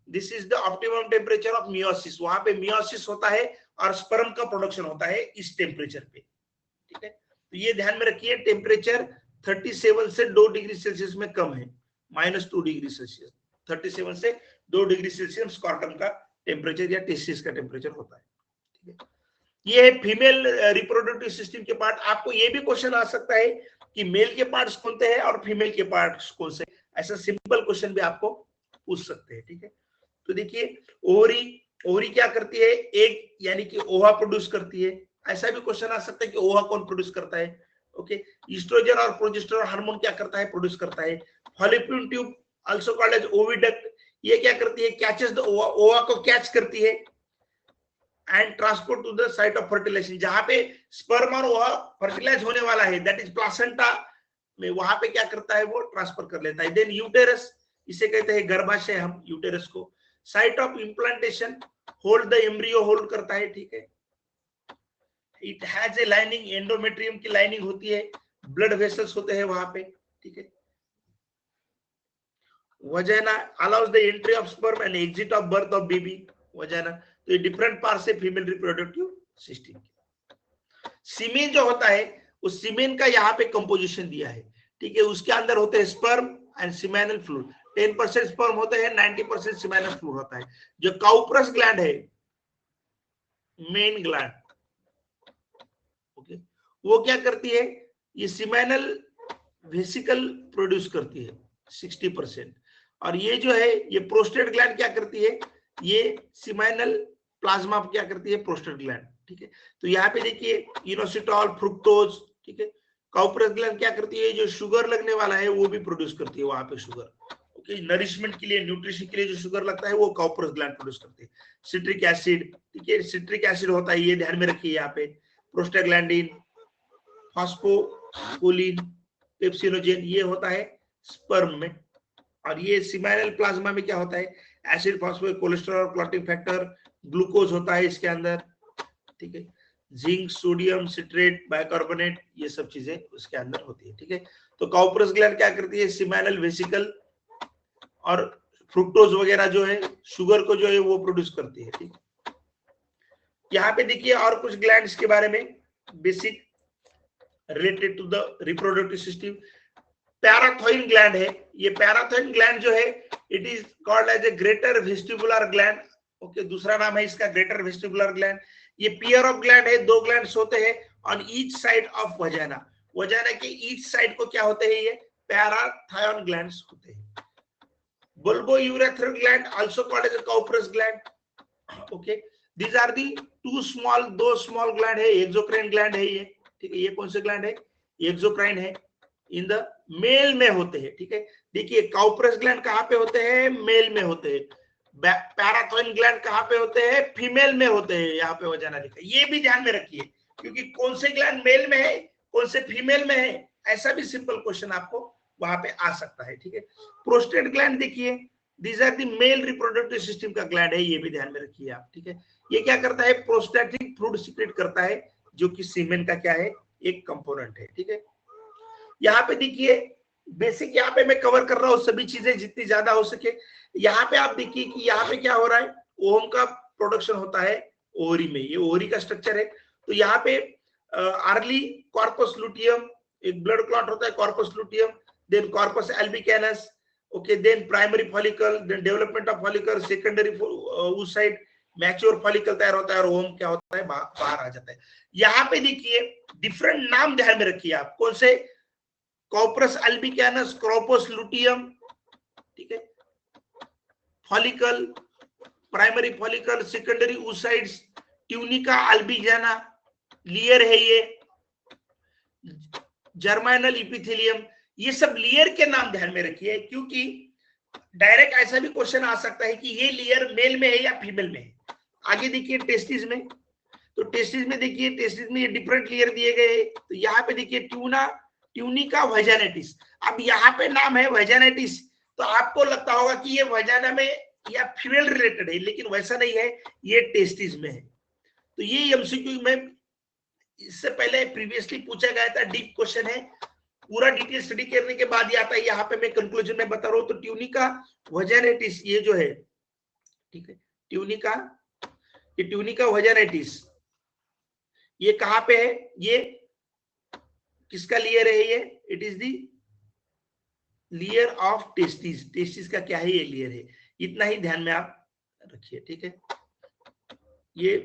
This is the optimum temperature of meiosis, वहां पे मियोसिस होता है और स्पर्म का प्रोडक्शन होता है इस टेम्परेचर पे, ठीक है। तो ये ध्यान में रखिए, टेम्परेचर 37 से 2 डिग्री सेल्सियस में कम है, -2 डिग्री सेल्सियस, 37 से 2 डिग्री सेल्सियस स्क्वार्टम का टेम्परेचर या टेस्टिस का टेम्परेचर होता है, ठीक है। ये है फीमेल रिप्रोडक्टिव सिस्टम के पार्ट। आपको ये भी क्वेश्चन आ सकता है कि मेल के पार्ट्स कौन से हैं और फीमेल के पार्ट्स कौन से, ऐसा सिंपल क्वेश्चन भी आपको पूछ सकते हैं, ठीक है। तो देखिए, ओवरी, ओवरी क्या करती है? एग यानी कि ओवा प्रोड्यूस करती है। ऐसा भी क्वेश्चन आ सकता है कि ओवा कौन प्रोड्यूस करता है? ओके, ईस्ट्रोजन और प्रोजेस्टेरोन हार्मोन क्या करता है? प्रोड्यूस करता है। Fallopian tube also called as oviduct, ये क्या करती है? कैचेस द ओवा, ओवा को कैच करती है and transport to the site of fertilisation, जहां पे स्पर्म और ओवा फर्टिलाइज होने वाला है, दैट इज प्लासेंटा में, वहां पे क्या करता है? वो ट्रांसफर कर लेता है। देन यूटेरस, इसे कहते हैं गर्भाशय हम यूटेरस को। Site of implantation, hold the embryo, hold करता है, ठीक है। It has a lining, endometrium की लाइनिंग होती है, ब्लड वेसल्स होते हैं वहां पे, ठीक है। Vagina allows the entry of sperm and exit of birth of baby, vagina. तो ये डिफरेंट पार्ट से फीमेल रिप्रोडक्टिव सिस्टम। सीमेन जो होता है, उस सीमेन का यहाँ पे कंपोजिशन दिया है, ठीक है। उसके अंदर होते हैं स्पर्म एंड सीमेनल फ्लूइड, 10% स्पर्म होते हैं, 90% सीमेनल फ्लूइड होता है। जो काउप्रस ग्लैंड है, मेन ग्लैंड, ओके, वो क्या करती है? ये सीमेनल वेसिकल प्रोड्यूस करती है 60%, और ये जो है, ये प्रोस्टेट ग्लैंड क्या करती है? ये सीमेनल प्लाज्मा क्या करती है? प्रोस्टेट ग्लैंड, ठीक है। तो यहाँ पे देखिए, इनोसिटॉल, फ्रुक्टोज, ठीक है। काउप्रस ग्लैंड क्या करती है? जो शुगर लगने वाला है वो भी प्रोड्यूस करती है वहां पे, शुगर, ओके, नरिशमेंट के लिए, न्यूट्रिशन के लिए जो शुगर लगता है वो काउप्रस ग्लैंड प्रोड्यूस करती है। सिट्रिक एसिड, ठीक है, सिट्रिक एसिड होता है, ये ध्यान में रखिए यहाँ पे। प्रोस्टाग्लैंडिन, फास्फोकोलिन, पेप्सिनोजेन, ये होता है स्पर्म में। और ये सीमेनल प्लाज्मा में क्या होता है? Acid, phosphate, cholesterol, clotting factor, glucose होता है इसके अंदर, ठीक है। जिंक, सोडियम सिट्रेट, बाइकार्बोनेट, ये सब चीजें उसके अंदर होती है। ठीक है, तो काउपरस ग्लैंड क्या करती है, सिमाइनल वेसिकल और फ्रुक्टोज वगैरह जो है शुगर को जो है वो प्रोड्यूस करती है। ठीक, यहाँ पे देखिए और कुछ ग्लैंड्स के बारे में basic related to the reproductive system. Bartholin gland है, ये पैराथाइन ग्लैंड जो है it is called as a greater vestibular gland. Okay, दूसरा नाम है इसका ग्रेटर वेस्टिबुलर ग्लैंड। ये पेयर ऑफ ग्लैंड है, दो ग्लैंड्स होते हैं on each side of vagina. Vagina के ईच साइड को क्या होते हैं, ये पैराथाइन ग्लैंड्स होते हैं। bulbourethral gland also called as a Cowper's gland. Okay, these are the दो स्मॉल ग्लैंड है, एक्सोक्राइन ग्लैंड है ये। ठीक है, ये कौन से ग्लैंड है, एक्सोक्राइन है, इन द मेल में होते हैं। ठीक है, देखिए काउपरस ग्लैंड कहाँ पे होते हैं, मेल में होते हैं। पैराथाइन ग्लैंड कहाँ पे होते हैं, फीमेल में होते हैं। यहाँ पे वजाना लिखा है, ये भी ध्यान में रखिए, क्योंकि कौन से ग्लैंड मेल में है कौन से फीमेल में है, ऐसा भी सिंपल क्वेश्चन आपको वहां पे आ सकता है। ठीक है, प्रोस्टेट ग्लैंड देखिए, these are the male reproductive system का ग्लैंड है, ये भी ध्यान में रखिए आप। ठीक है, ये क्या करता है, प्रोस्टैटिक फ्लूइड सीक्रेट करता है, जो कि सीमेन का क्या है, एक कंपोनेंट है। ठीक है, यहाँ पे देखिए बेसिक, यहाँ पे मैं कवर कर रहा हूँ सभी चीजें जितनी ज्यादा हो सके। यहाँ पे आप देखिए कि यहाँ पे क्या हो रहा है, ओम का प्रोडक्शन होता है ओवरी में, ये ओवरी का स्ट्रक्चर है। तो यहाँ पे अर्ली कॉर्पस लुटियम, एक ब्लड क्लॉट होता है corpus luteum, then corpus albicans, okay, then primary follicle, then development of follicle, secondary oocyte, mature follicle तैयार होता है और ओम क्या होता है, बाहर आ जाता है। यहाँ पे देखिए डिफरेंट नाम ध्यान में रखिए आप, कौन से, कॉर्पस अल्बिकैनस, कॉर्पस लुटियम, ठीक है, follicle, primary follicle, secondary oocytes, tunica albuginea, layer है ये, जर्माइनल इपिथेलियम, ये सब लेयर के नाम ध्यान में रखिए, क्योंकि डायरेक्ट ऐसा भी क्वेश्चन आ सकता है कि ये लेयर मेल में है या फीमेल में है। आगे देखिए टेस्टिस में, तो टेस्टिस में देखिए, टेस्टिस में ये डिफरेंट लेयर दिए गए। तो यहाँ पे देखिए ट्यूनिका वजानेटिस, अब यहाँ पे नाम है वजानेटिस, तो आपको लगता होगा कि ये वजाना में या फीमेल रिलेटेड है, लेकिन वैसा नहीं है, ये टेस्टिस में है। तो ये एमसीक्यू में इससे पहले प्रीवियसली पूछा गया था, डीप क्वेश्चन है, पूरा डिटेल स्टडी करने के बाद ही आता है। यहाँ पे मैं कंक्लूजन में बता रहा हूँ। तो ट्यूनिका वजानेटिस ये जो है, ठीक है, ट्यूनिका वजानेटिस ये कहाँ पे है, ये किसका लेयर है, ये it is the layer of testis. Testis का क्या है, ये लेयर है। इतना ही ध्यान में आप रखिए। ठीक है, ये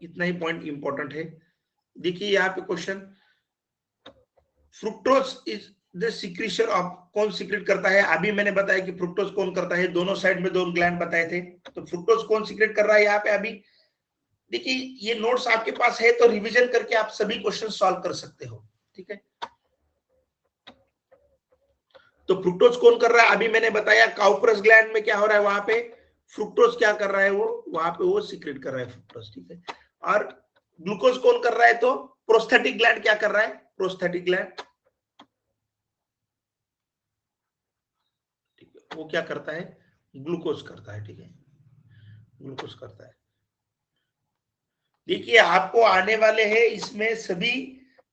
इतना ही पॉइंट इंपॉर्टेंट है। देखिए यहाँ पे question, fructose is the secretion of, कौन सीक्रेट करता है, अभी मैंने बताया कि फ्रुक्टोज कौन करता है, दोनों साइड में दो ग्लैंड बताए थे। तो फ्रुक्टोज कौन सीक्रेट कर रहा है यहाँ पे, अभी देखिए ये नोट्स आपके पास है, तो रिवीजन करके आप सभी क्वेश्चन सॉल्व कर सकते हो। ठीक है, तो फ्रुक्टोज कौन कर रहा है, अभी मैंने बताया काउपरस ग्लैंड में क्या हो रहा है, वहां पे फ्रुक्टोज क्या कर रहा है, वो वहां पे वो सीक्रेट कर रहा है फ्रुक्टोज। ठीक है, और ग्लूकोज कौन कर रहा है, तो प्रोस्थेटिक ग्लैंड क्या कर रहा है, प्रोस्थेटिक ग्लैंड, ठीक है, वो क्या करता है, ग्लूकोज करता है। ठीक है, ग्लूकोज करता है। देखिए आपको आने वाले हैं इसमें सभी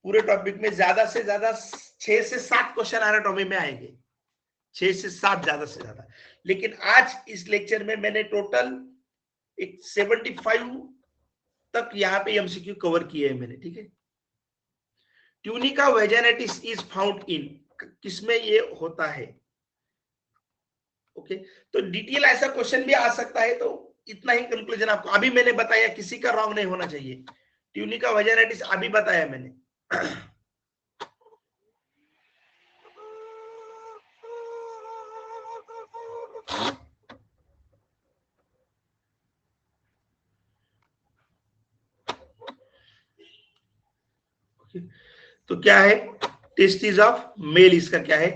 पूरे टॉपिक में ज्यादा से ज्यादा 6 से 7 क्वेश्चन एनाटॉमी में आएंगे, 6 से 7 ज्यादा से ज्यादा। लेकिन आज इस लेक्चर में मैंने टोटल एक 75 तक यहाँ पे एमसीक्यू कवर किए हैं मैंने। ठीक है, ट्यूनिका वजानेटिस इज फाउंड इन, किसमें ये होता है। ओके, तो डिटेल ऐसा क्वेश्चन भी आ सकता है। तो इतना ही कंक्लूजन आपको अभी मैंने बताया, किसी का रॉन्ग नहीं होना चाहिए। ट्यूनिका वजानेटिस अभी बताया मैंने। तो क्या है, टेस्टिस ऑफ मेल, इसका क्या है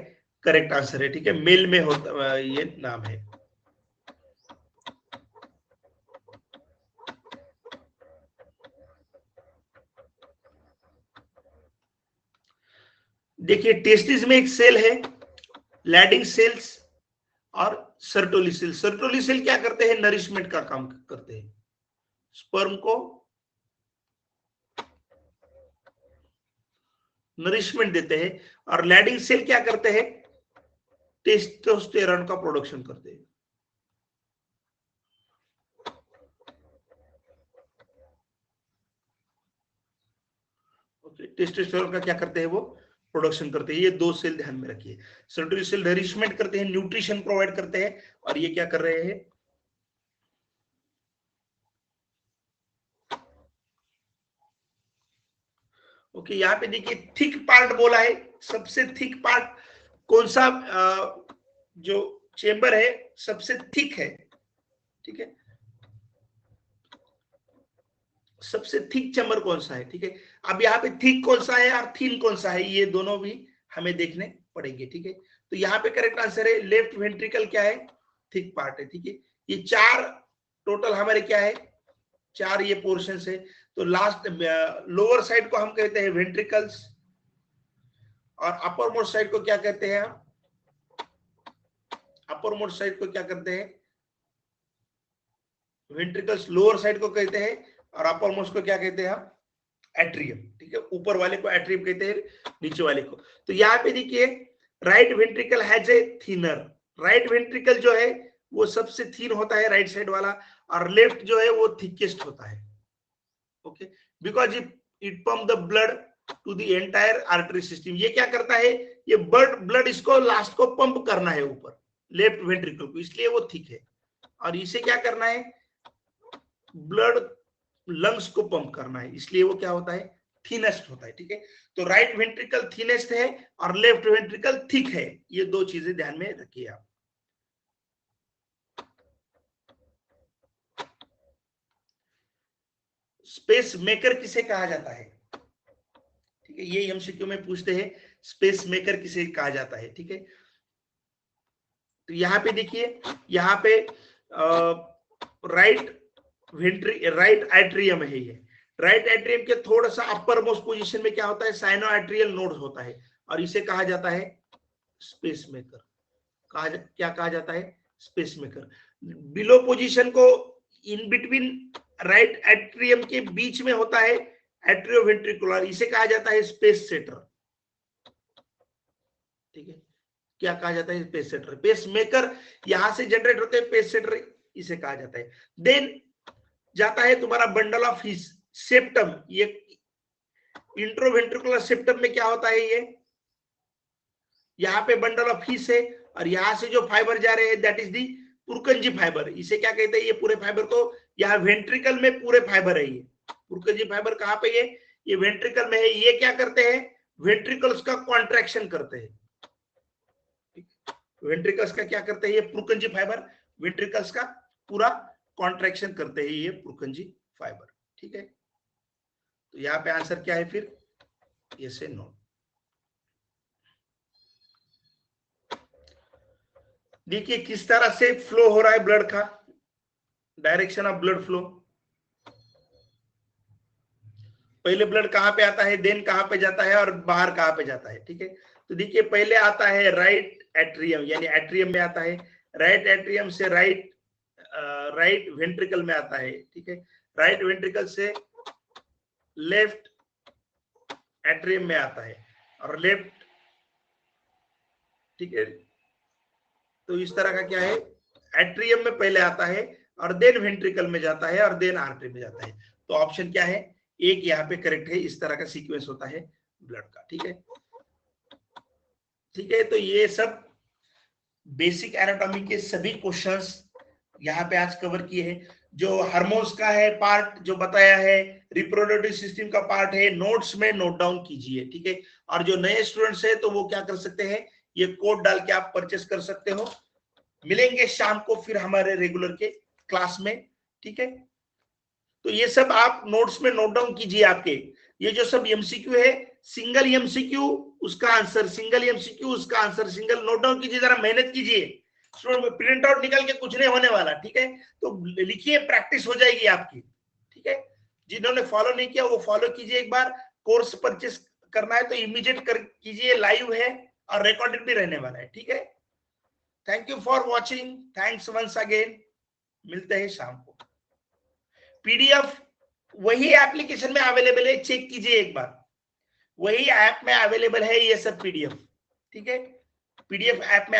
करेक्ट आंसर है। ठीक है, मेल में होता ये नाम है। देखिए टेस्टिस में एक सेल है, लैडिंग सेल्स और सर्टोली सेल। सर्टोली सेल क्या करते हैं, नरिशमेंट का काम करते हैं, स्पर्म को नरिशमेंट देते हैं, और लैडिंग सेल क्या करते हैं, टेस्टोस्टेरोन का प्रोडक्शन करते हैं। टेस्टोस्टेरोन का क्या करते हैं, वो प्रोडक्शन करते हैं। ये दो सेल ध्यान में रखिए। सेंट्रल सेल नरिशमेंट करते हैं, न्यूट्रिशन प्रोवाइड करते हैं, और ये क्या कर रहे हैं, ओके। यहाँ पे देखिए थिक पार्ट बोला है, सबसे थिक पार्ट कौन सा, जो चेंबर है सबसे थिक है, ठीक है, सबसे थिक चेंबर कौन सा है, ठीक है। अब यहाँ पे थिक कौन सा है और थिन कौन सा है, ये दोनों भी हमें देखने पड़ेंगे, ठीक है। तो यहाँ पे करेक्ट आंसर है लेफ्ट वेंट्रिकल क्या है, थिक पार्ट है, ठीक है। ये चार टोटल हमारे क्या है, चार ये पोर्शन है। तो लास्ट लोअर साइड को हम कहते हैं वेंट्रिकल्स, और अपर मोस्ट साइड को क्या कहते हैं, अपर मोस्ट साइड को क्या करते हैं, वेंट्रिकल्स। लोअर साइड को कहते हैं, और अपर मोस्ट को क्या कहते हैं हम, एट्रियम, ठीक है। ऊपर वाले को एट्रियम कहते हैं, नीचे वाले को। तो यहाँ पे देखिए right ventricle has a thinner, right ventricle जो है वो सबसे थीन होता है, राइट साइड वाला, और लेफ्ट जो है वो थिकेस्ट होता है, okay. Because it pump the blood to the entire artery system. ये क्या करता है, ये ब्लड इसको लास्ट को पंप करना है ऊपर, लेफ्ट वेंट्रिकल को, इसलिए वो थिक है। और इसे क्या करना है, ब्लड लंग्स को पंप करना है, इसलिए वो क्या होता है, थीनेस्ट होता है, ठीक है। तो राइट वेंट्रिकल थीनेस्ट है और लेफ्ट वेंट्रिकल थिक है, ये दो चीजें ध्यान में रखिए आप। स्पेस मेकर किसे कहा जाता है, ठीक है, ये एमसीक्यू में पूछते हैं, स्पेस मेकर किसे कहा जाता है, ठीक है। तो यहाँ पे देखिए, यहाँ पे राइट एट्रियम है, ये राइट एट्रियम के थोड़ा सा अपर मोस्ट पोजीशन में क्या होता है, साइनो एट्रियल नोड होता है, और इसे कहा जाता है स्पेस मेकर। क्या कहा जाता है, स्पेस मेकर। बिलो पोजीशन को इन बिटवीन राइट एट्रियम के बीच में होता है एट्रियोवेंट्रिकुलर, इसे कहा जाता है स्पेस सेटर, ठीक है। क्या कहा जाता है, पेस सेटर। पेस मेकर यहां से जनरेट होते हैं, पेस सेटर इसे कहा जाता है। देन जाता है तुम्हारा बंडल ऑफ हिस सेप्टम, ये इंट्रोवेंट्रिकुलर सेप्टम में क्या होता है, ये यहाँ पे बंडल ऑफ हिस है, और यहां से जो फाइबर जा रहे हैं दैट इज दी पुरकंजी फाइबर, इसे क्या कहते हैं, ये पूरे फाइबर को, यहाँ वेंट्रिकल में पूरे फाइबर है, ये पुरकंजी फाइबर कहाँ पे, ये वेंट्रिकल में है। ये क्या करते हैं, वेंट्रिकल्स का कॉन्ट्रैक्शन करते हैं, वेंट्रिकल्स का क्या करते हैं, ये पुरकंजी फाइबर वेंट्रिकल्स का पूरा कॉन्ट्रैक्शन करते हैं, ये पुरकंजी फाइबर, ठीक है। तो यहाँ पे आंसर क्या है फिर, यस एंड नो। देखिए किस तरह से फ्लो हो रहा है ब्लड का, डायरेक्शन ऑफ ब्लड फ्लो। पहले ब्लड कहाँ पे आता है, देन कहाँ पे जाता है, और बाहर कहाँ पे जाता है, ठीक है। तो देखिए पहले आता है राइट एट्रियम, यानी एट्रियम में आता है, राइट एट्रियम से राइट वेंट्रिकल में आता है, ठीक है। राइट वेंट्रिकल से लेफ्ट एट्रियम में आता है, और लेफ्ट, ठीक है। तो इस तरह का क्या है, एट्रियम में पहले आता है, और देन वेंट्रिकल में जाता है, और देन आर्टरी में जाता है। तो ऑप्शन क्या है, एक यहाँ पे करेक्ट है, इस तरह का सीक्वेंस होता है ब्लड का, ठीक है, ठीक है। तो ये सब बेसिक एनाटॉमी के सभी क्वेश्चंस यहाँ पे आज कवर किए हैं। जो हार्मोन्स का है पार्ट जो बताया है, रिप्रोडक्टिव सिस्टम का पार्ट है, नोट्स में नोट डाउन कीजिए, ठीक है। और जो नए स्टूडेंट्स है तो वो क्या कर सकते हैं, ये कोड डाल के आप परचेस कर सकते हो। मिलेंगे शाम को फिर हमारे रेगुलर के क्लास में, ठीक है। तो ये सब आप नोट्स में नोट डाउन कीजिए। आपके ये जो सब एमसीक्यू है, सिंगल एमसीक्यू उसका आंसर, सिंगल एमसीक्यू उसका आंसर, सिंगल नोट डाउन कीजिए, जरा मेहनत कीजिए। प्रिंट आउट निकल के कुछ नहीं होने वाला, ठीक है। तो लिखिए, प्रैक्टिस हो जाएगी आपकी, ठीक है। जिन्होंने फॉलो नहीं किया वो फॉलो कीजिए। एक बार कोर्स परचेस करना है तो इमीडिएट कर कीजिए, लाइव है और रिकॉर्डेड भी रहने वाला है, ठीक है। Thank you for watching, thanks once again, मिलते हैं शाम को। पीडीएफ वही एप्लीकेशन में अवेलेबल है, चेक कीजिए एक बार। वही ऐप में अवेलेबल है ये सब पीडीएफ, ठीक है, पीडीएफ ऐप में